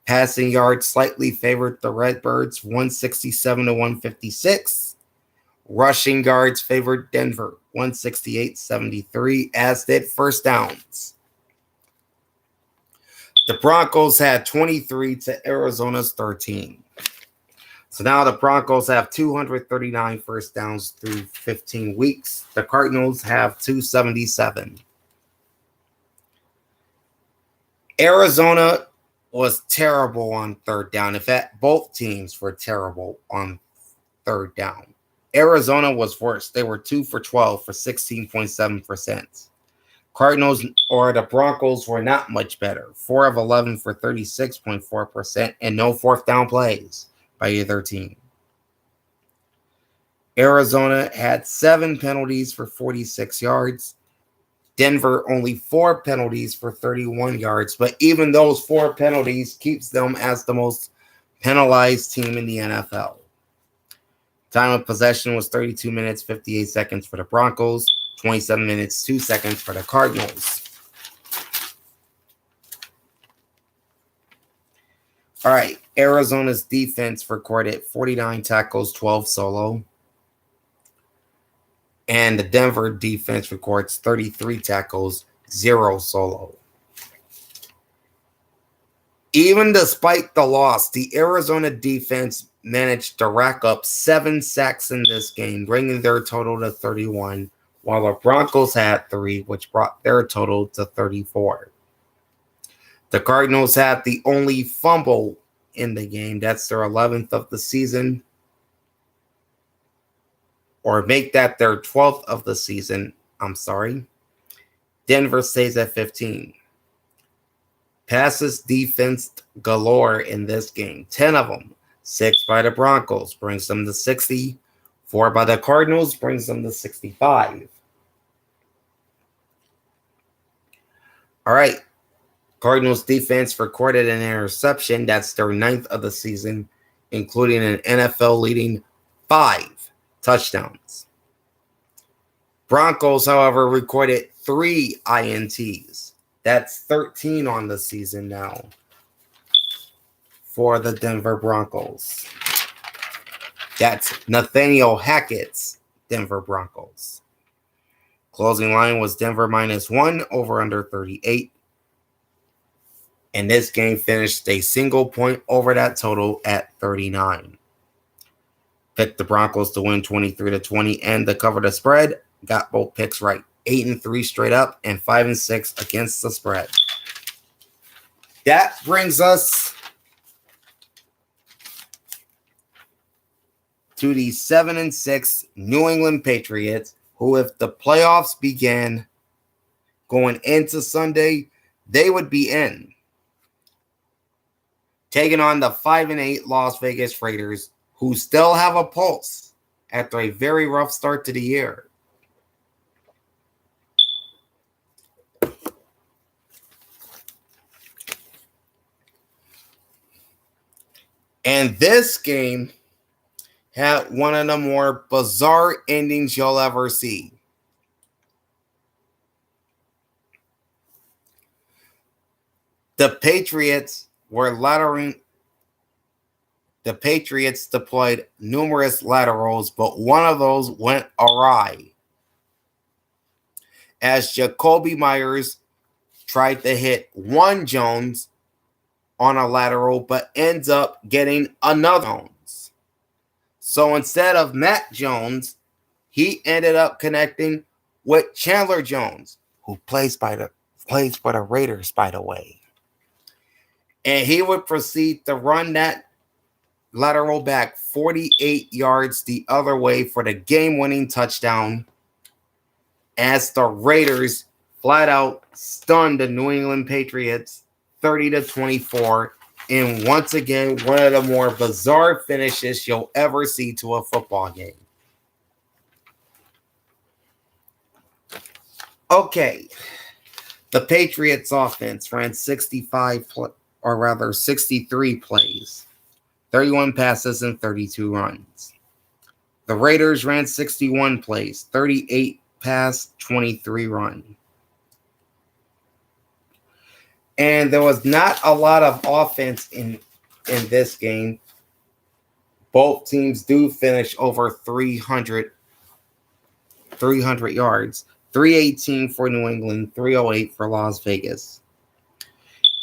Passing yards slightly favored the Redbirds, 167-156. Rushing yards favored Denver, 168-73, as did first downs. The Broncos had 23 to Arizona's 13. So now the Broncos have 239 first downs through 15 weeks. The Cardinals have 277. Arizona was terrible on third down. In fact, both teams were terrible on third down. Arizona was worse. They were 2 for 12 for 16.7%. Cardinals or the Broncos were not much better. 4 of 11 for 36.4% and no fourth down plays by either team. Arizona had 7 penalties for 46 yards. Denver only 4 penalties for 31 yards. But even those 4 penalties keeps them as the most penalized team in the NFL. Time of possession was 32 minutes, 58 seconds for the Broncos, 27 minutes, 2 seconds for the Cardinals. All right, Arizona's defense recorded 49 tackles, 12 solo. And the Denver defense records 33 tackles, 0 solo. Even despite the loss, the Arizona defense managed to rack up 7 sacks in this game, bringing their total to 31, while the Broncos had 3, which brought their total to 34. The Cardinals had the only fumble in the game. That's their 11th of the season. Or make that their 12th of the season. I'm sorry. Denver stays at 15. Passes defense galore in this game. 10 of them. 6 by the Broncos brings them to 60. 4 by the Cardinals brings them to 65. All right. Cardinals defense recorded an interception. That's their 9th of the season, including an NFL leading 5 touchdowns. Broncos, however, recorded 3 INTs. That's 13 on the season now for the Denver Broncos. That's Nathaniel Hackett's Denver Broncos. Closing line was Denver -1 over under 38. And this game finished a single point over that total at 39. Picked the Broncos to win 23-20 and to cover the spread. Got both picks right. 8-3 straight up and 5-6 against the spread. That brings us to the 7-6 New England Patriots, who, if the playoffs began going into Sunday, they would be in. Taking on the 5-8 Las Vegas Raiders, who still have a pulse after a very rough start to the year. And this game had one of the more bizarre endings you'll ever see. The Patriots deployed numerous laterals, but one of those went awry as Jacoby Myers tried to hit one Jones on a lateral, but ends up getting another Jones. So instead of Matt Jones, he ended up connecting with Chandler Jones, who plays for the Raiders, by the way. And he would proceed to run that lateral back 48 yards the other way for the game-winning touchdown, as the Raiders flat out stunned the New England Patriots 30-24 in, once again, one of the more bizarre finishes you'll ever see to a football game. Okay, the Patriots offense ran 63 plays, 31 passes, and 32 runs. The Raiders ran 61 plays, 38 pass, 23 run. And there was not a lot of offense in this game. Both teams do finish over 300 yards. 318 for New England, 308 for Las Vegas.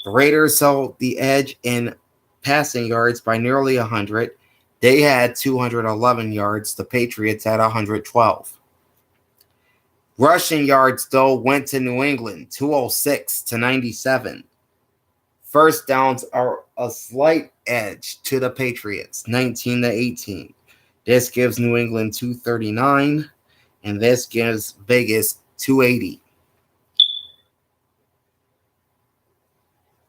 The Raiders held the edge in passing yards by nearly 100. They had 211 yards. The Patriots had 112. Rushing yards, though, went to New England, 206-97. First downs are a slight edge to the Patriots, 19-18. This gives New England 239, and this gives Vegas 280.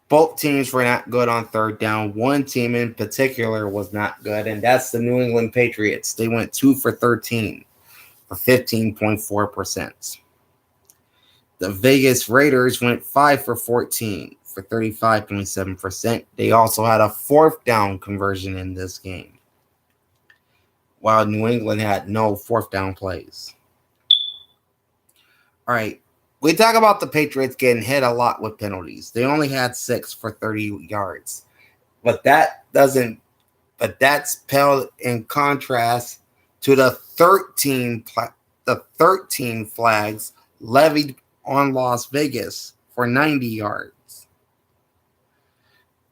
Both teams were not good on third down. One team in particular was not good, and that's the New England Patriots. They went 2 for 13 for 15.4%. The Vegas Raiders went 5 for 14 for 35.7%. They also had a fourth down conversion in this game, while New England had no fourth down plays. All right. We talk about the Patriots getting hit a lot with penalties. They only had 6 for 30 yards. But that's held in contrast to the 13 flags levied on Las Vegas for 90 yards.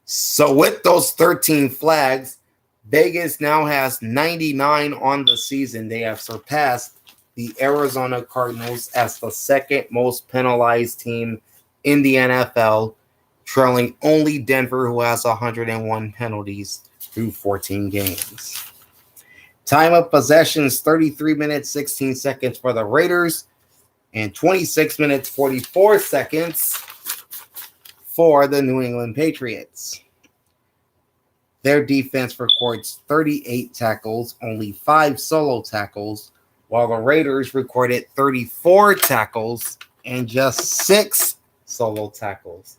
So with those 13 flags, Vegas now has 99 on the season. They have surpassed the Arizona Cardinals as the second most penalized team in the NFL, trailing only Denver, who has 101 penalties through 14 games. Time of possession is 33 minutes, 16 seconds for the Raiders, and 26 minutes, 44 seconds for the New England Patriots. Their defense records 38 tackles, only 5 solo tackles, while the Raiders recorded 34 tackles and just 6 solo tackles.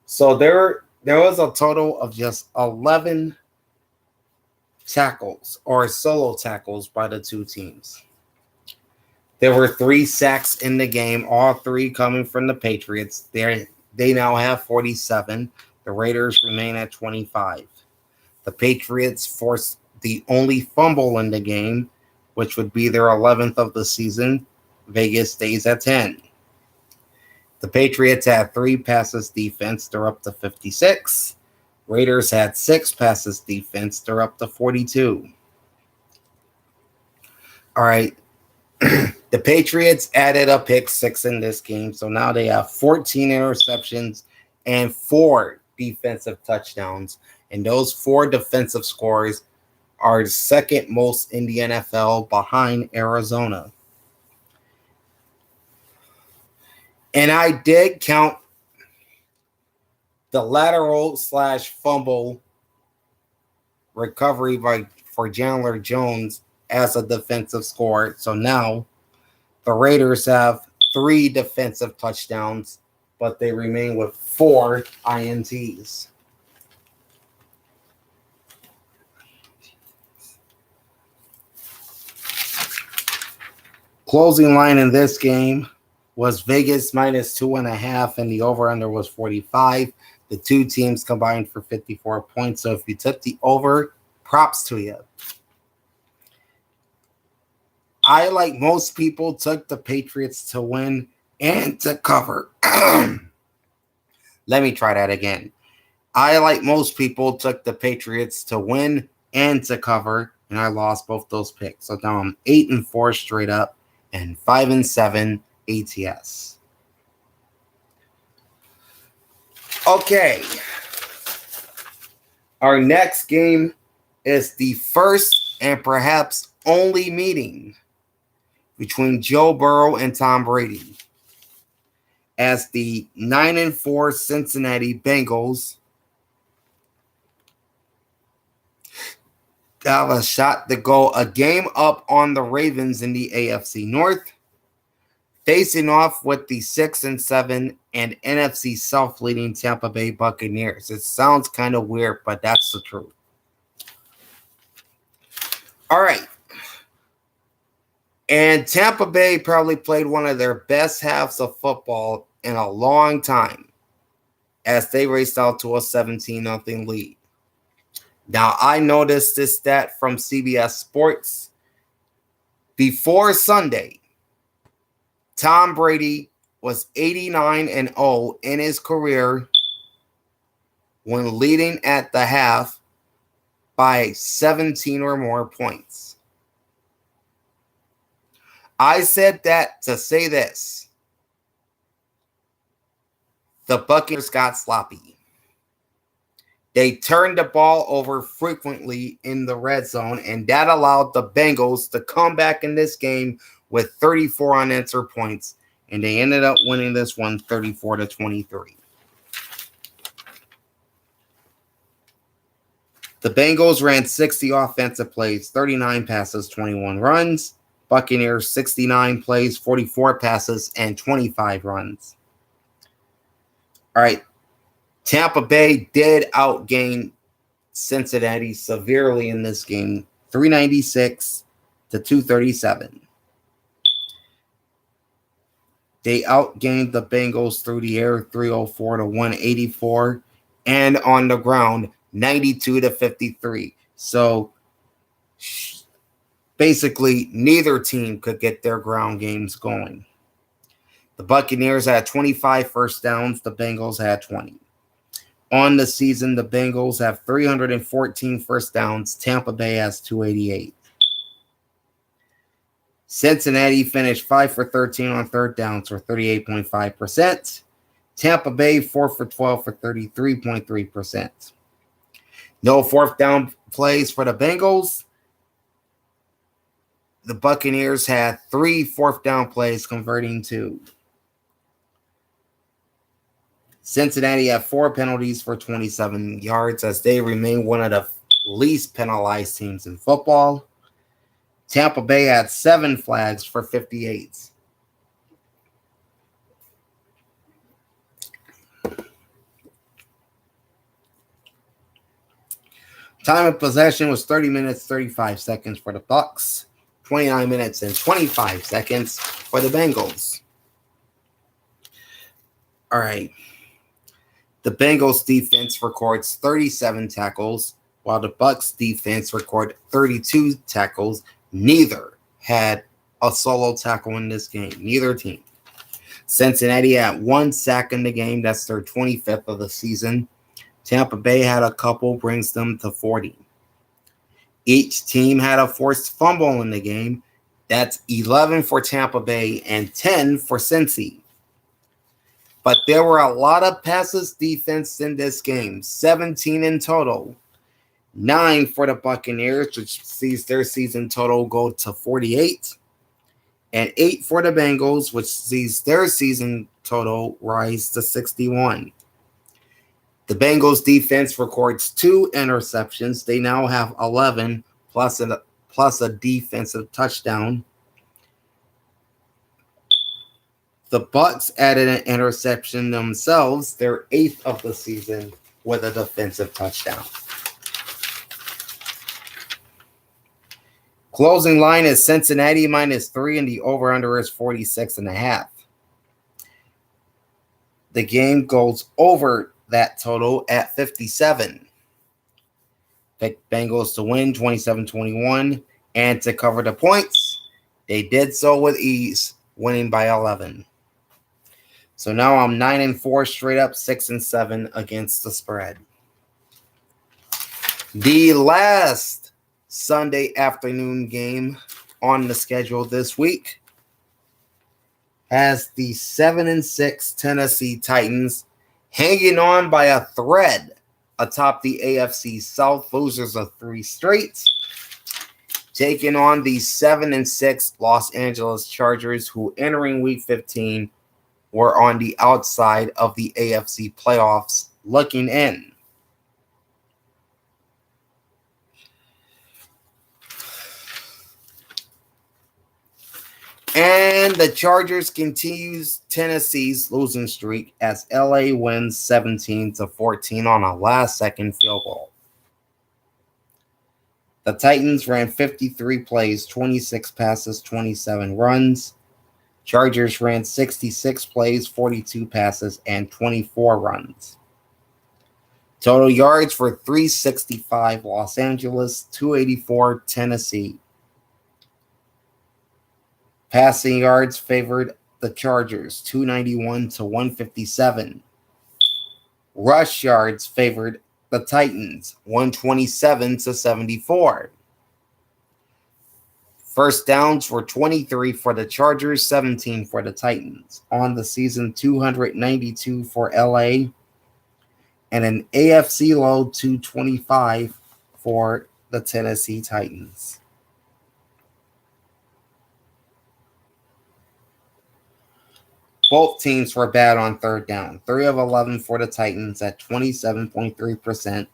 So there was a total of just 11 tackles or solo tackles by the two teams. There were 3 sacks in the game, all 3 coming from the Patriots. They now have 47. The Raiders remain at 25. The Patriots forced the only fumble in the game, which would be their 11th of the season. Vegas stays at 10. The Patriots had 3 passes defense. They're up to 56. Raiders had 6 passes defense. They're up to 42. All right. The Patriots added a pick 6 in this game. So now they have 14 interceptions and 4 defensive touchdowns. And those 4 defensive scores are the second most in the NFL behind Arizona. And I did count the lateral / fumble recovery for Chandler Jones as a defensive score. So now the Raiders have 3 defensive touchdowns, but they remain with 4 INTs. Closing line in this game was Vegas minus 2.5, and the over-under was 45. The two teams combined for 54 points. So if you took the over, props to you. I, like most people, took the Patriots to win and to cover. Let me try that again. I, like most people, took the Patriots to win and to cover, and I lost both those picks. So now I'm 8-4 straight up and 5-7 ATS. Okay. Our next game is the first and perhaps only meeting between Joe Burrow and Tom Brady, as the 9-4 Cincinnati Bengals have a shot to go a game up on the Ravens in the AFC North, facing off with the 6-7 and NFC South leading Tampa Bay Buccaneers. It sounds kind of weird, but that's the truth. All right. And Tampa Bay probably played one of their best halves of football in a long time as they raced out to a 17-0 lead. Now, I noticed this stat from CBS Sports. Before Sunday, Tom Brady was 89-0 in his career when leading at the half by 17 or more points. I said that to say this. The Buccaneers got sloppy. They turned the ball over frequently in the red zone, and that allowed the Bengals to come back in this game with 34 unanswered points, and they ended up winning this one 34-23. The Bengals ran 60 offensive plays, 39 passes, 21 runs. Buccaneers 69 plays, 44 passes, and 25 runs. All right. Tampa Bay did outgain Cincinnati severely in this game, 396 to 237. They outgained the Bengals through the air, 304 to 184, and on the ground, 92 to 53. So basically, neither team could get their ground games going. The Buccaneers had 25 first downs. The Bengals had 20. On the season, the Bengals have 314 first downs. Tampa Bay has 288. Cincinnati finished 5 for 13 on third downs for 38.5%. Tampa Bay 4 for 12 for 33.3%. No fourth down plays for the Bengals. The Buccaneers had 3 fourth down plays, converting 2. Cincinnati had 4 penalties for 27 yards as they remain one of the least penalized teams in football. Tampa Bay had 7 flags for 58. Time of possession was 30 minutes, 35 seconds for the Bucs, 29 minutes and 25 seconds for the Bengals. All right. The Bengals defense records 37 tackles, while the Bucs defense record 32 tackles. Neither had a solo tackle in this game. Neither team. Cincinnati had 1 sack in the game. That's their 25th of the season. Tampa Bay had a couple, brings them to 40. Each team had a forced fumble in the game. That's 11 for Tampa Bay and 10 for Cincy. But there were a lot of passes defense in this game, 17 in total. 9 for the Buccaneers, which sees their season total go to 48. And 8 for the Bengals, which sees their season total rise to 61. The Bengals defense records 2 interceptions. They now have 11 plus a defensive touchdown. The Bucs added an interception themselves, their 8th of the season, with a defensive touchdown. Closing line is Cincinnati -3, and the over-under is 46.5. The game goes over that total at 57. Pick Bengals to win 27-21 and to cover the points. They did so with ease, winning by 11. So now I'm 9-4 straight up, 6-7 against the spread. The last Sunday afternoon game on the schedule this week has the 7-6 Tennessee Titans hanging on by a thread atop the AFC South, losers of 3 straight, taking on the 7-6 Los Angeles Chargers, who entering Week 15 were on the outside of the AFC playoffs looking in. And the Chargers continues Tennessee's losing streak as LA wins 17-14 on a last-second field goal. The Titans ran 53 plays, 26 passes, 27 runs. Chargers ran 66 plays, 42 passes, and 24 runs. Total yards for 365 Los Angeles, 284 Tennessee. Passing yards favored the Chargers, 291 to 157. Rush yards favored the Titans, 127 to 74. First downs were 23 for the Chargers, 17 for the Titans. On the season, 292 for LA, and an AFC low 225 for the Tennessee Titans. Both teams were bad on third down. 3 of 11 for the Titans at 27.3%.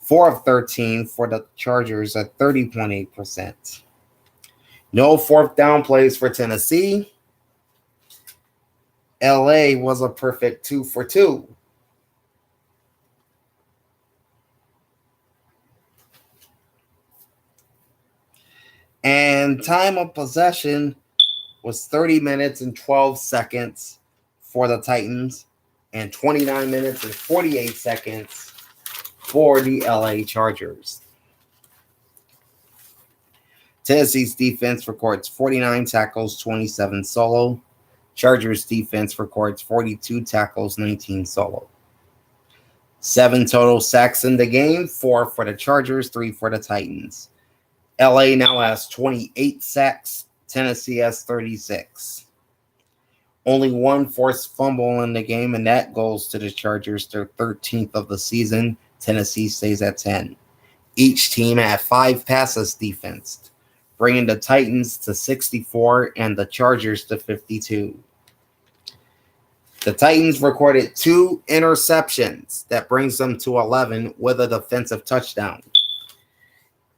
4 of 13 for the Chargers at 30.8%. No fourth down plays for Tennessee. LA was a perfect 2 for 2. And time of possession was 30 minutes and 12 seconds for the Titans and 29 minutes and 48 seconds for the LA Chargers. Tennessee's defense records 49 tackles, 27 solo. Chargers defense records 42 tackles, 19 solo. 7 total sacks in the game, 4 for the Chargers, 3 for the Titans. LA now has 28 sacks. Tennessee has 36. Only one forced fumble in the game, and that goes to the Chargers, their 13th of the season. Tennessee stays at 10. Each team had 5 passes defensed, bringing the Titans to 64 and the Chargers to 52. The Titans recorded 2 interceptions. That brings them to 11 with a defensive touchdown.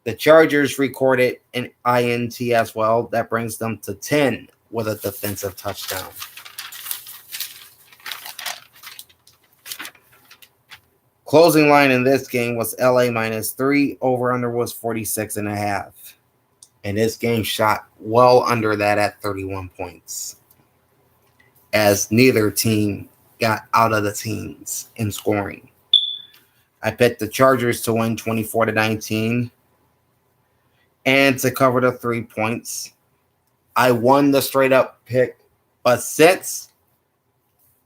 The Chargers recorded an INT as well. That brings them to 10 with a defensive touchdown. Closing line in this game was LA -3. Over-under was 46.5. And this game shot well under that at 31 points, as neither team got out of the teens in scoring. I bet the Chargers to win 24-19 and to cover the 3 points. I won the straight up pick, but since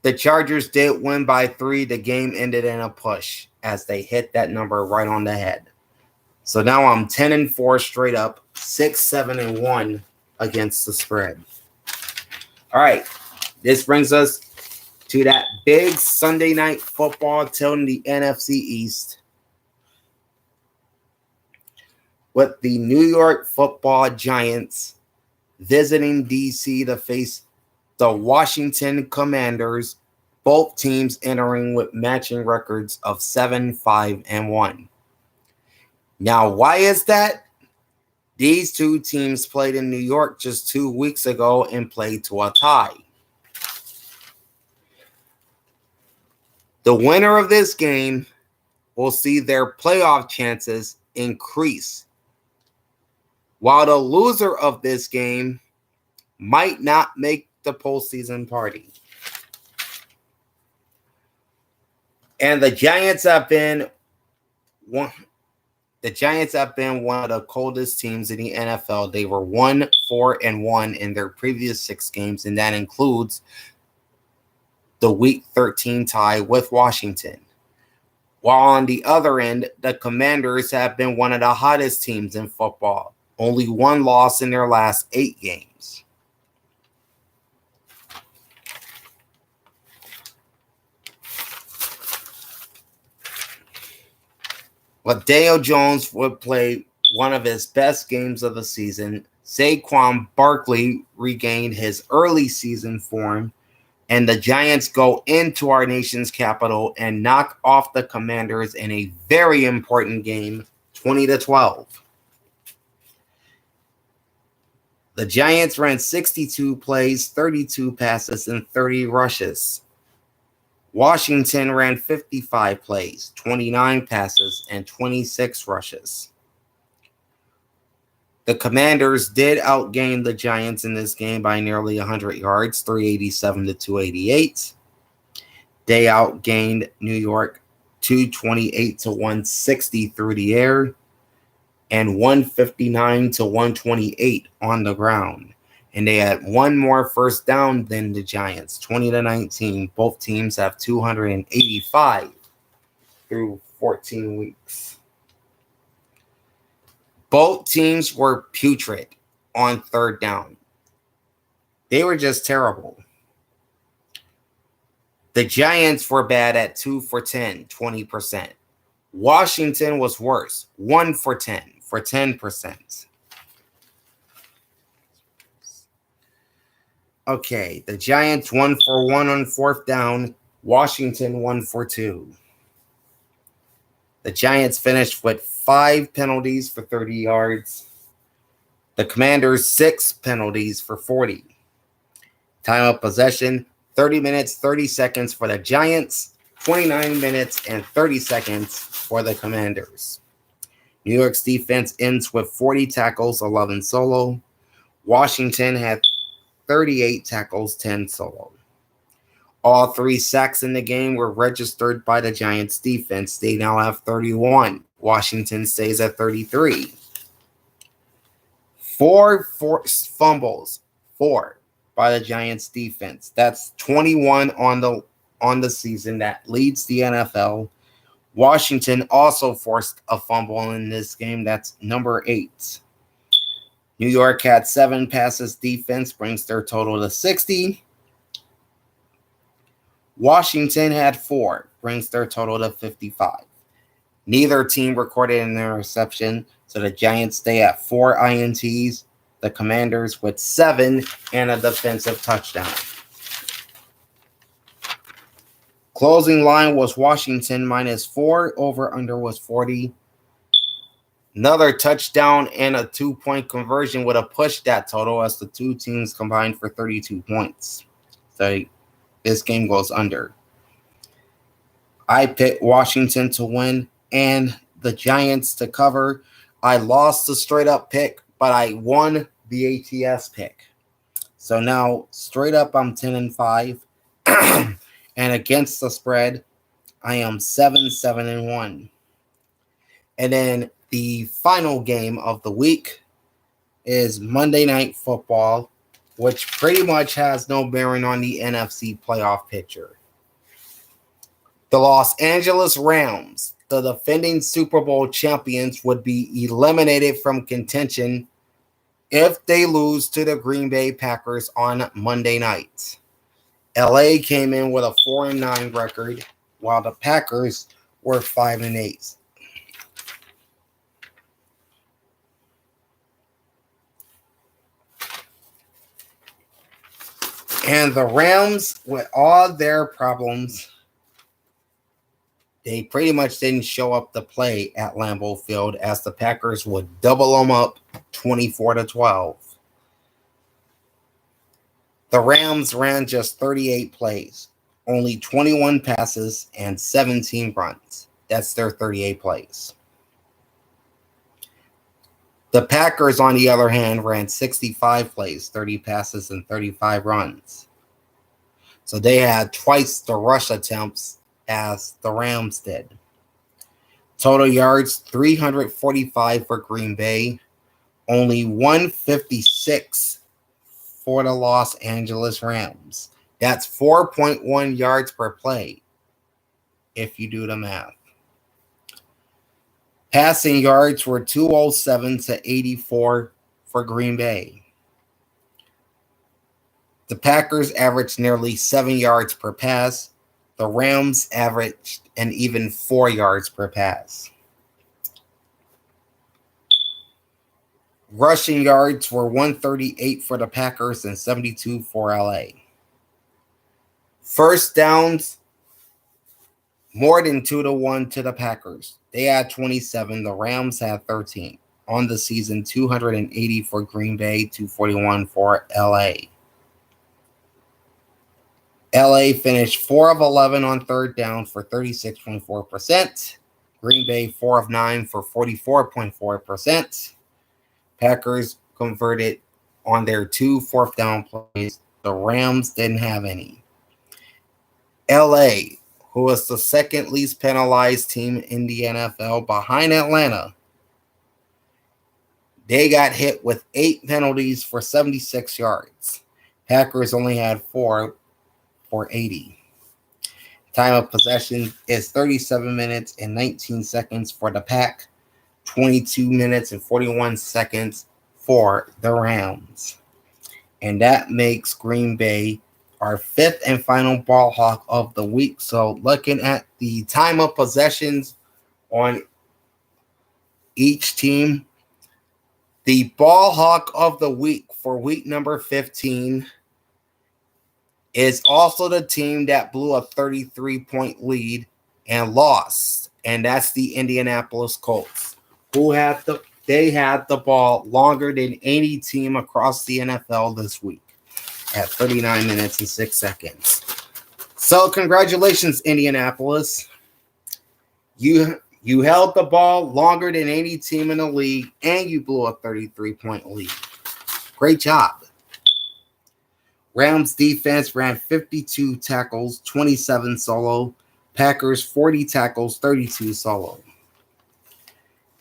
the Chargers did win by 3, the game ended in a push as they hit that number right on the head. So now I'm 10-4 straight up, 6-7-1 against the spread. All right, this brings us to that big Sunday night football tilting the NFC East, with the New York Football Giants visiting DC to face the Washington Commanders, both teams entering with matching records of 7-5-1. Now, why is that? These two teams played in New York just 2 weeks ago and played to a tie. The winner of this game will see their playoff chances increase, while the loser of this game might not make the postseason party. And the Giants have been one of the coldest teams in the NFL. They were 1-4-1 in their previous 6 games, and that includes the Week 13 tie with Washington. While on the other end, the Commanders have been one of the hottest teams in football. Only 1 loss in their last 8 games. But Daniel Jones would play one of his best games of the season. Saquon Barkley regained his early season form, and the Giants go into our nation's capital and knock off the Commanders in a very important game, 20-12. The Giants ran 62 plays, 32 passes, and 30 rushes. Washington ran 55 plays, 29 passes, and 26 rushes. The Commanders did outgain the Giants in this game by nearly 100 yards, 387-288. They outgained New York 228-160 through the air and 159-128 on the ground. And they had 1 more first down than the Giants, 20-19. Both teams have 285 through 14 weeks. Both teams were putrid on third down. They were just terrible. The Giants were bad at 2 for 10, 20%. Washington was worse, 1 for 10, for 10%. Okay, the Giants 1 for 1 on fourth down. Washington 1 for 2. The Giants finished with 5 penalties for 30 yards. The Commanders, 6 penalties for 40. Time of possession, 30 minutes, 30 seconds for the Giants, 29 minutes and 30 seconds for the Commanders. New York's defense ends with 40 tackles, 11 solo. Washington had 38 tackles, 10 solo. All 3 sacks in the game were registered by the Giants defense. They now have 31. Washington stays at 33. 4 forced fumbles, 4 by the Giants defense. That's 21 on the season. That leads the NFL. Washington also forced a fumble in this game. That's number 8. New York had 7 passes. Defense brings their total to 60. Washington had 4, brings their total to 55. Neither team recorded an interception, so the Giants stay at 4 INTs. The Commanders with 7 and a defensive touchdown. Closing line was Washington -4. Over-under was 40. Another touchdown and a 2-point conversion would have pushed that total as the 2 teams combined for 32 points. So this game goes under. I picked Washington to win and the Giants to cover. I lost the straight up pick, but I won the ATS pick. So now straight up I'm 10-5. And against the spread, I am 7-1. And then the final game of the week is Monday Night Football, which pretty much has no bearing on the NFC playoff picture. The Los Angeles Rams, the defending Super Bowl champions, would be eliminated from contention if they lose to the Green Bay Packers on Monday night. LA came in with a 4-9 record, while the Packers were 5-8. And the Rams, with all their problems, they pretty much didn't show up to play at Lambeau Field as the Packers would double them up 24-12. The Rams ran just 38 plays, only 21 passes, and 17 runs. That's their 38 plays. The Packers, on the other hand, ran 65 plays, 30 passes, and 35 runs. So they had twice the rush attempts as the Rams did. Total yards, 345 for Green Bay, only 156 for the Los Angeles Rams. That's 4.1 yards per play, if you do the math. Passing yards were 207 to 84 for Green Bay. The Packers averaged nearly 7 yards per pass. The Rams averaged an even 4 yards per pass. Rushing yards were 138 for the Packers and 72 for LA. First downs, more than 2-1 to the Packers. They had 27. The Rams had 13. On the season, 280 for Green Bay, 241 for LA. LA finished 4 of 11 on third down for 36.4%. Green Bay 4 of 9 for 44.4%. Packers converted on their 2 fourth down plays. The Rams didn't have any. LA, who was the second least penalized team in the NFL behind Atlanta, they got hit with 8 penalties for 76 yards. Packers only had 4 for 80. Time of possession is 37 minutes and 19 seconds for the Pack, 22 minutes and 41 seconds for the Rams. And that makes Green Bay our 5th and final ball hawk of the week. So looking at the time of possessions on each team, the ball hawk of the week for week number 15 is also the team that blew a 33-point lead and lost and that's the Indianapolis Colts, they had the ball longer than any team across the NFL this week at 39 minutes and 6 seconds. So congratulations, Indianapolis. You held the ball longer than any team in the league, and you blew a 33-point lead. Great job. Rams defense ran 52 tackles, 27 solo. Packers 40 tackles, 32 solo.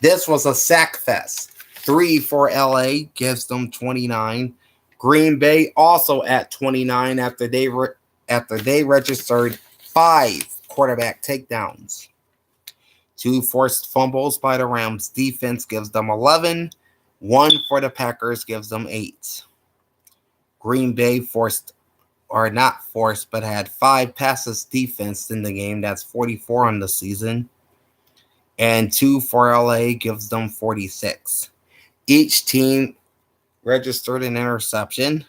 This was a sack fest. 3 for LA, gives them 29. Green Bay also at 29 after they registered 5 quarterback takedowns. 2 forced fumbles by the Rams defense gives them 11. 1 for the Packers gives them 8. Green Bay had 5 passes defense in the game. That's 44 on the season. And 2 for LA gives them 46. Each team registered an interception.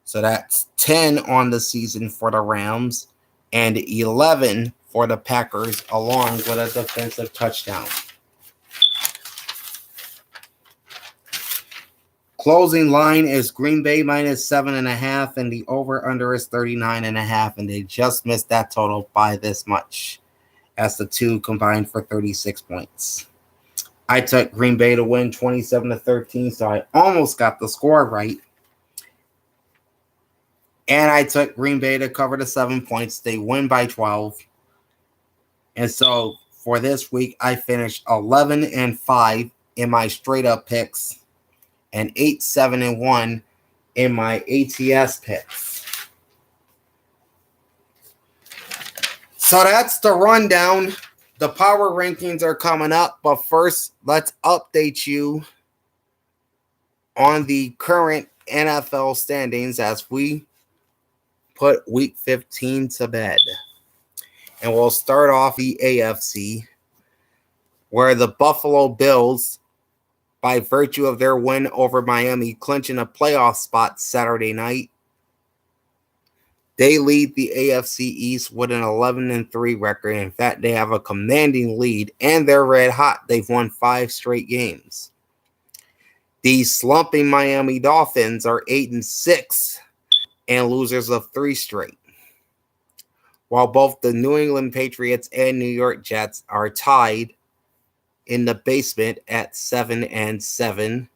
So that's 10 on the season for the Rams and 11 for the Packers, along with a defensive touchdown. Closing line is Green Bay minus 7.5, and the over-under is 39.5, and they just missed that total by this much, as the two combined for 36 points. I took Green Bay to win 27-13, so I almost got the score right. And I took Green Bay to cover the 7 points. They win by 12. And so for this week, I finished 11-5 in my straight-up picks and 8-7-1 in my ATS picks. So that's the rundown. The power rankings are coming up, but first, let's update you on the current NFL standings as we put Week 15 to bed. And we'll start off the AFC, where the Buffalo Bills, by virtue of their win over Miami, clinching a playoff spot Saturday night, they lead the AFC East with an 11-3 record. In fact, they have a commanding lead, and they're red hot. They've won 5 straight games. The slumping Miami Dolphins are 8-6 and losers of 3 straight, while both the New England Patriots and New York Jets are tied in the basement at 7-7.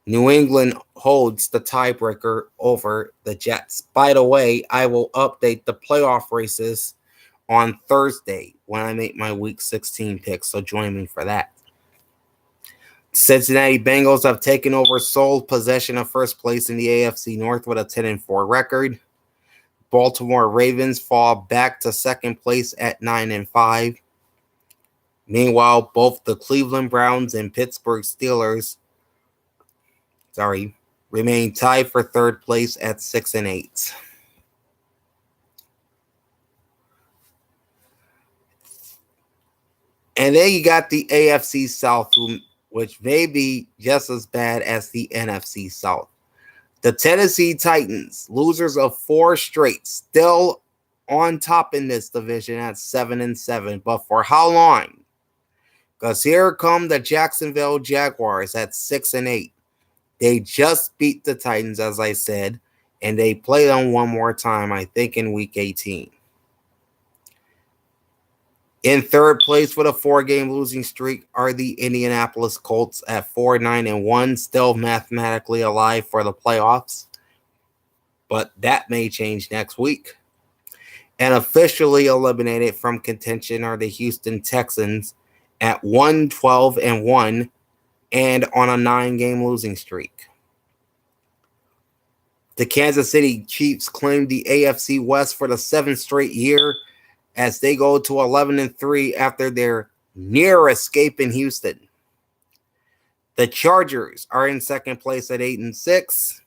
New England holds the tiebreaker over the Jets. By the way, I will update the playoff races on Thursday when I make my Week 16 picks, so join me for that. Cincinnati Bengals have taken over sole possession of first place in the AFC North with a 10-4 record. Baltimore Ravens fall back to second place at 9-5. Meanwhile, both the Cleveland Browns and Pittsburgh Steelers remain tied for third place at 6-8. And then you got the AFC South, which may be just as bad as the NFC South. The Tennessee Titans, losers of 4 straight, still on top in this division at 7-7. But for how long? Because here come the Jacksonville Jaguars at 6-8. They just beat the Titans, as I said, and they play them one more time, I think, in Week 18. In third place with a 4-game losing streak are the Indianapolis Colts at 4-9-1, still mathematically alive for the playoffs, but that may change next week. And officially eliminated from contention are the Houston Texans at 1-12-1 and on a 9-game losing streak. The Kansas City Chiefs claim the AFC West for the 7th straight year as they go to 11-3 after their near escape in Houston. The Chargers are in second place at 8-6.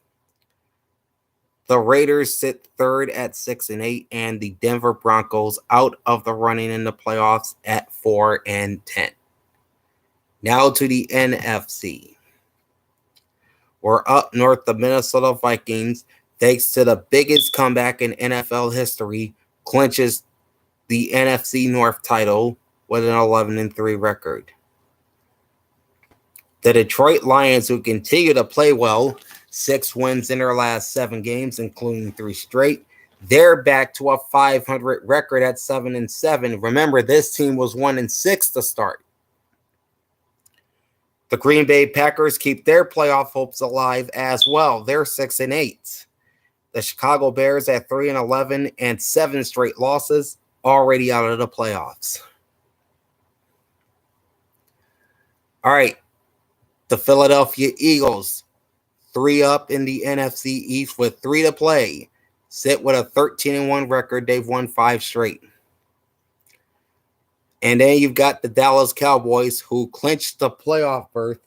The Raiders sit third at 6-8, and the Denver Broncos out of the running in the playoffs at 4-10. Now to the NFC. We're up north. The Minnesota Vikings, thanks to the biggest comeback in NFL history, clinches the NFC North title with an 11-3 record. The Detroit Lions, who continue to play well, 6 wins in their last 7 games, including 3 straight. They're back to a 500 record at 7-7. Remember, this team was 1-6 to start. The Green Bay Packers keep their playoff hopes alive as well. They're 6-8. The Chicago Bears at 3-11 and 7 straight losses, already out of the playoffs. All right. The Philadelphia Eagles, 3 up in the NFC East with 3 to play. Sit with a 13-1 record. They've won 5 straight. And then you've got the Dallas Cowboys, who clinched the playoff berth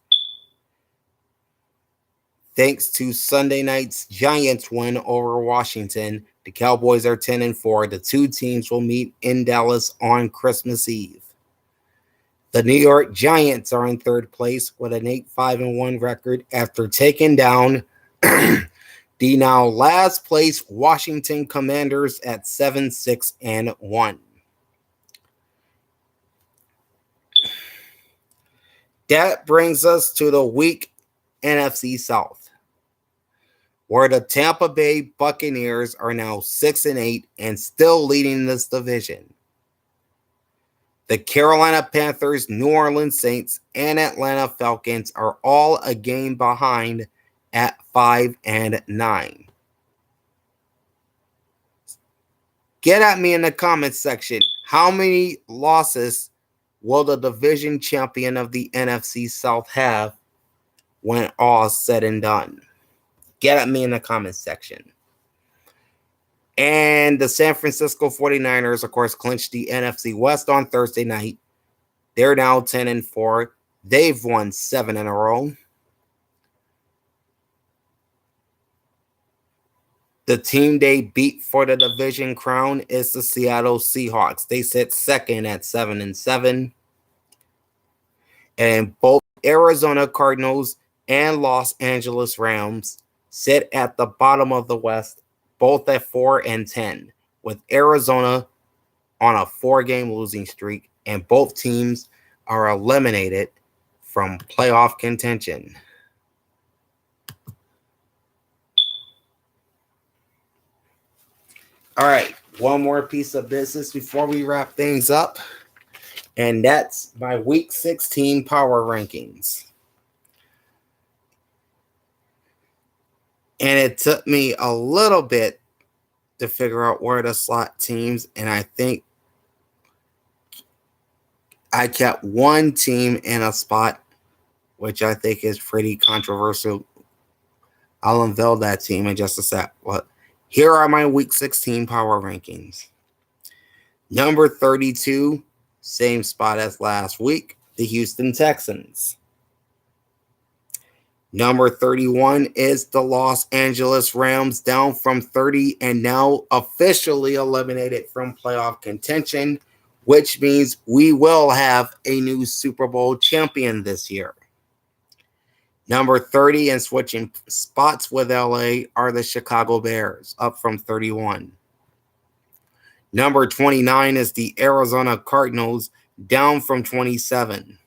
thanks to Sunday night's Giants win over Washington. The Cowboys are 10-4. The 2 teams will meet in Dallas on Christmas Eve. The New York Giants are in 3rd place with an 8-5-1 record after taking down the now last place Washington Commanders at 7-6-1. That brings us to the week NFC South, where the Tampa Bay Buccaneers are now 6-8 and still leading this division. The Carolina Panthers, New Orleans Saints, and Atlanta Falcons are all a game behind at 5-9. Get at me in the comments section. How many losses will the division champion of the NFC South have when all is said and done? Get at me in the comments section. And the San Francisco 49ers, of course, clinched the NFC West on Thursday night. They're now 10-4. They've won 7 in a row. The team they beat for the division crown is the Seattle Seahawks. They sit 2nd at 7-7. And both Arizona Cardinals and Los Angeles Rams sit at the bottom of the West, both at 4-10, with Arizona on a 4-game losing streak, and both teams are eliminated from playoff contention. All right, one more piece of business before we wrap things up, and that's my Week 16 power rankings. And it took me a little bit to figure out where to slot teams, and I think I kept one team in a spot, which I think is pretty controversial. I'll unveil that team in just a sec. But here are my Week 16 power rankings. Number 32, same spot as last week, the Houston Texans. Number 31 is the Los Angeles Rams, down from 30 and now officially eliminated from playoff contention, which means we will have a new Super Bowl champion this year. Number 30 and switching spots with LA are the Chicago Bears, up from 31. Number 29 is the Arizona Cardinals, down from 27.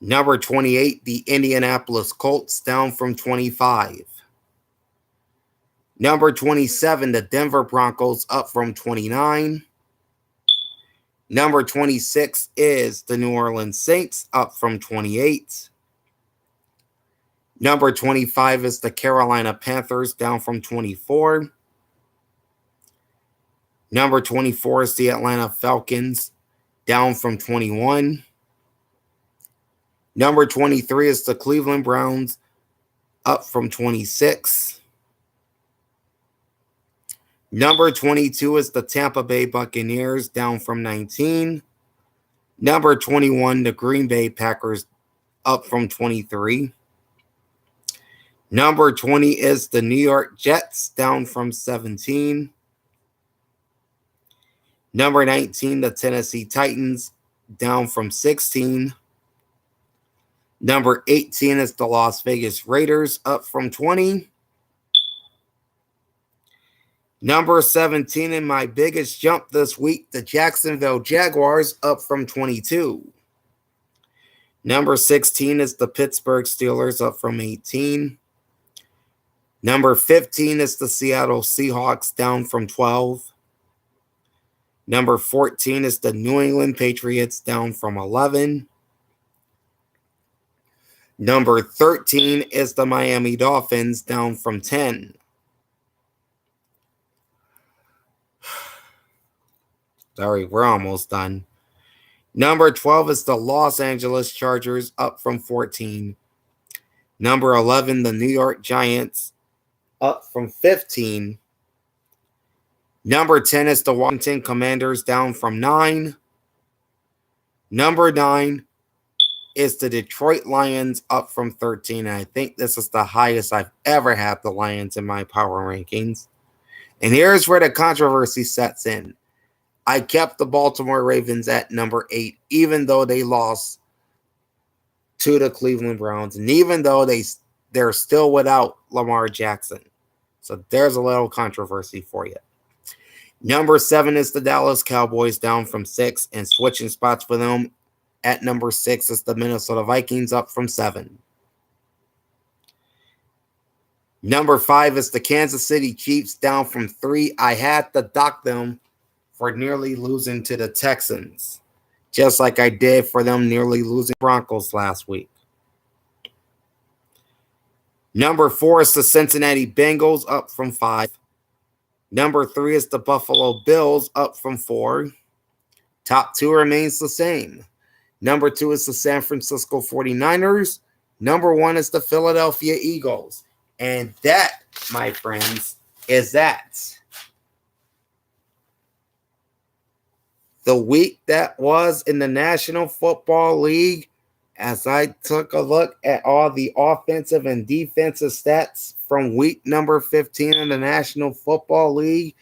Number 28, the Indianapolis Colts, down from 25. Number 27, the Denver Broncos, up from 29. Number 26 is the New Orleans Saints, up from 28. Number 25 is the Carolina Panthers, down from 24. Number 24 is the Atlanta Falcons, down from 21. Number 23 is the Cleveland Browns, up from 26. Number 22 is the Tampa Bay Buccaneers, down from 19. Number 21, the Green Bay Packers, up from 23. Number 20 is the New York Jets, down from 17. Number 19, the Tennessee Titans, down from 16. Number 18 is the Las Vegas Raiders, up from 20. Number 17 in my biggest jump this week, the Jacksonville Jaguars, up from 22. Number 16 is the Pittsburgh Steelers, up from 18. Number 15 is the Seattle Seahawks, down from 12. Number 14 is the New England Patriots, down from 11. Number 13 is the Miami Dolphins, down from 10. Sorry, we're almost done. Number 12 is the Los Angeles Chargers, up from 14. Number 11, the New York Giants, up from 15. Number 10 is the Washington Commanders, down from 9. Number 9 is the Detroit Lions, up from 13. And I think this is the highest I've ever had the Lions in my power rankings. And here's where the controversy sets in. I kept the Baltimore Ravens at number 8, even though they lost to the Cleveland Browns, and even though they're still without Lamar Jackson. So there's a little controversy for you. Number 7 is the Dallas Cowboys, down from 6, and switching spots for them at number 6 is the Minnesota Vikings, up from 7. Number 5 is the Kansas City Chiefs, down from 3. I had to dock them for nearly losing to the Texans, just like I did for them nearly losing Broncos last week. Number 4 is the Cincinnati Bengals, up from 5. Number 3 is the Buffalo Bills, up from 4. Top 2 remains the same. Number 2 is the San Francisco 49ers. Number 1 is the Philadelphia Eagles. And that, my friends, is that. The week that was in the National Football League, as I took a look at all the offensive and defensive stats from week number 15 in the National Football League,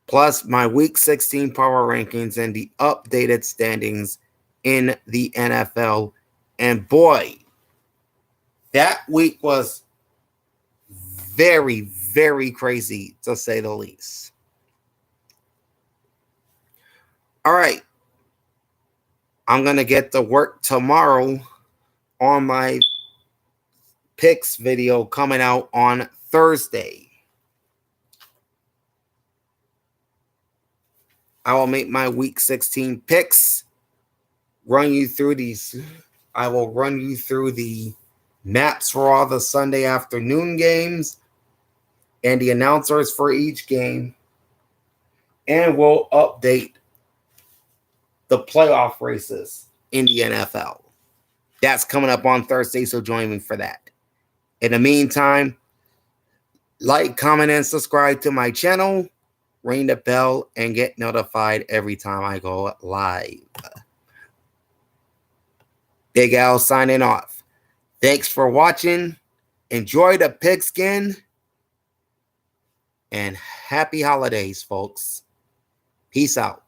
plus my week 16 power rankings and the updated standings in the NFL. And boy, that week was very, very crazy, to say the least. All right. I'm going to get to work tomorrow on my picks video coming out on Thursday. I will make my week 16 picks, run you through these. I will run you through the maps for all the Sunday afternoon games and the announcers for each game. And we'll update the playoff races in the NFL. That's coming up on Thursday, so join me for that. In the meantime, like, comment, and subscribe to my channel. Ring the bell and get notified every time I go live. Big Al signing off. Thanks for watching. Enjoy the pigskin. And happy holidays, folks. Peace out.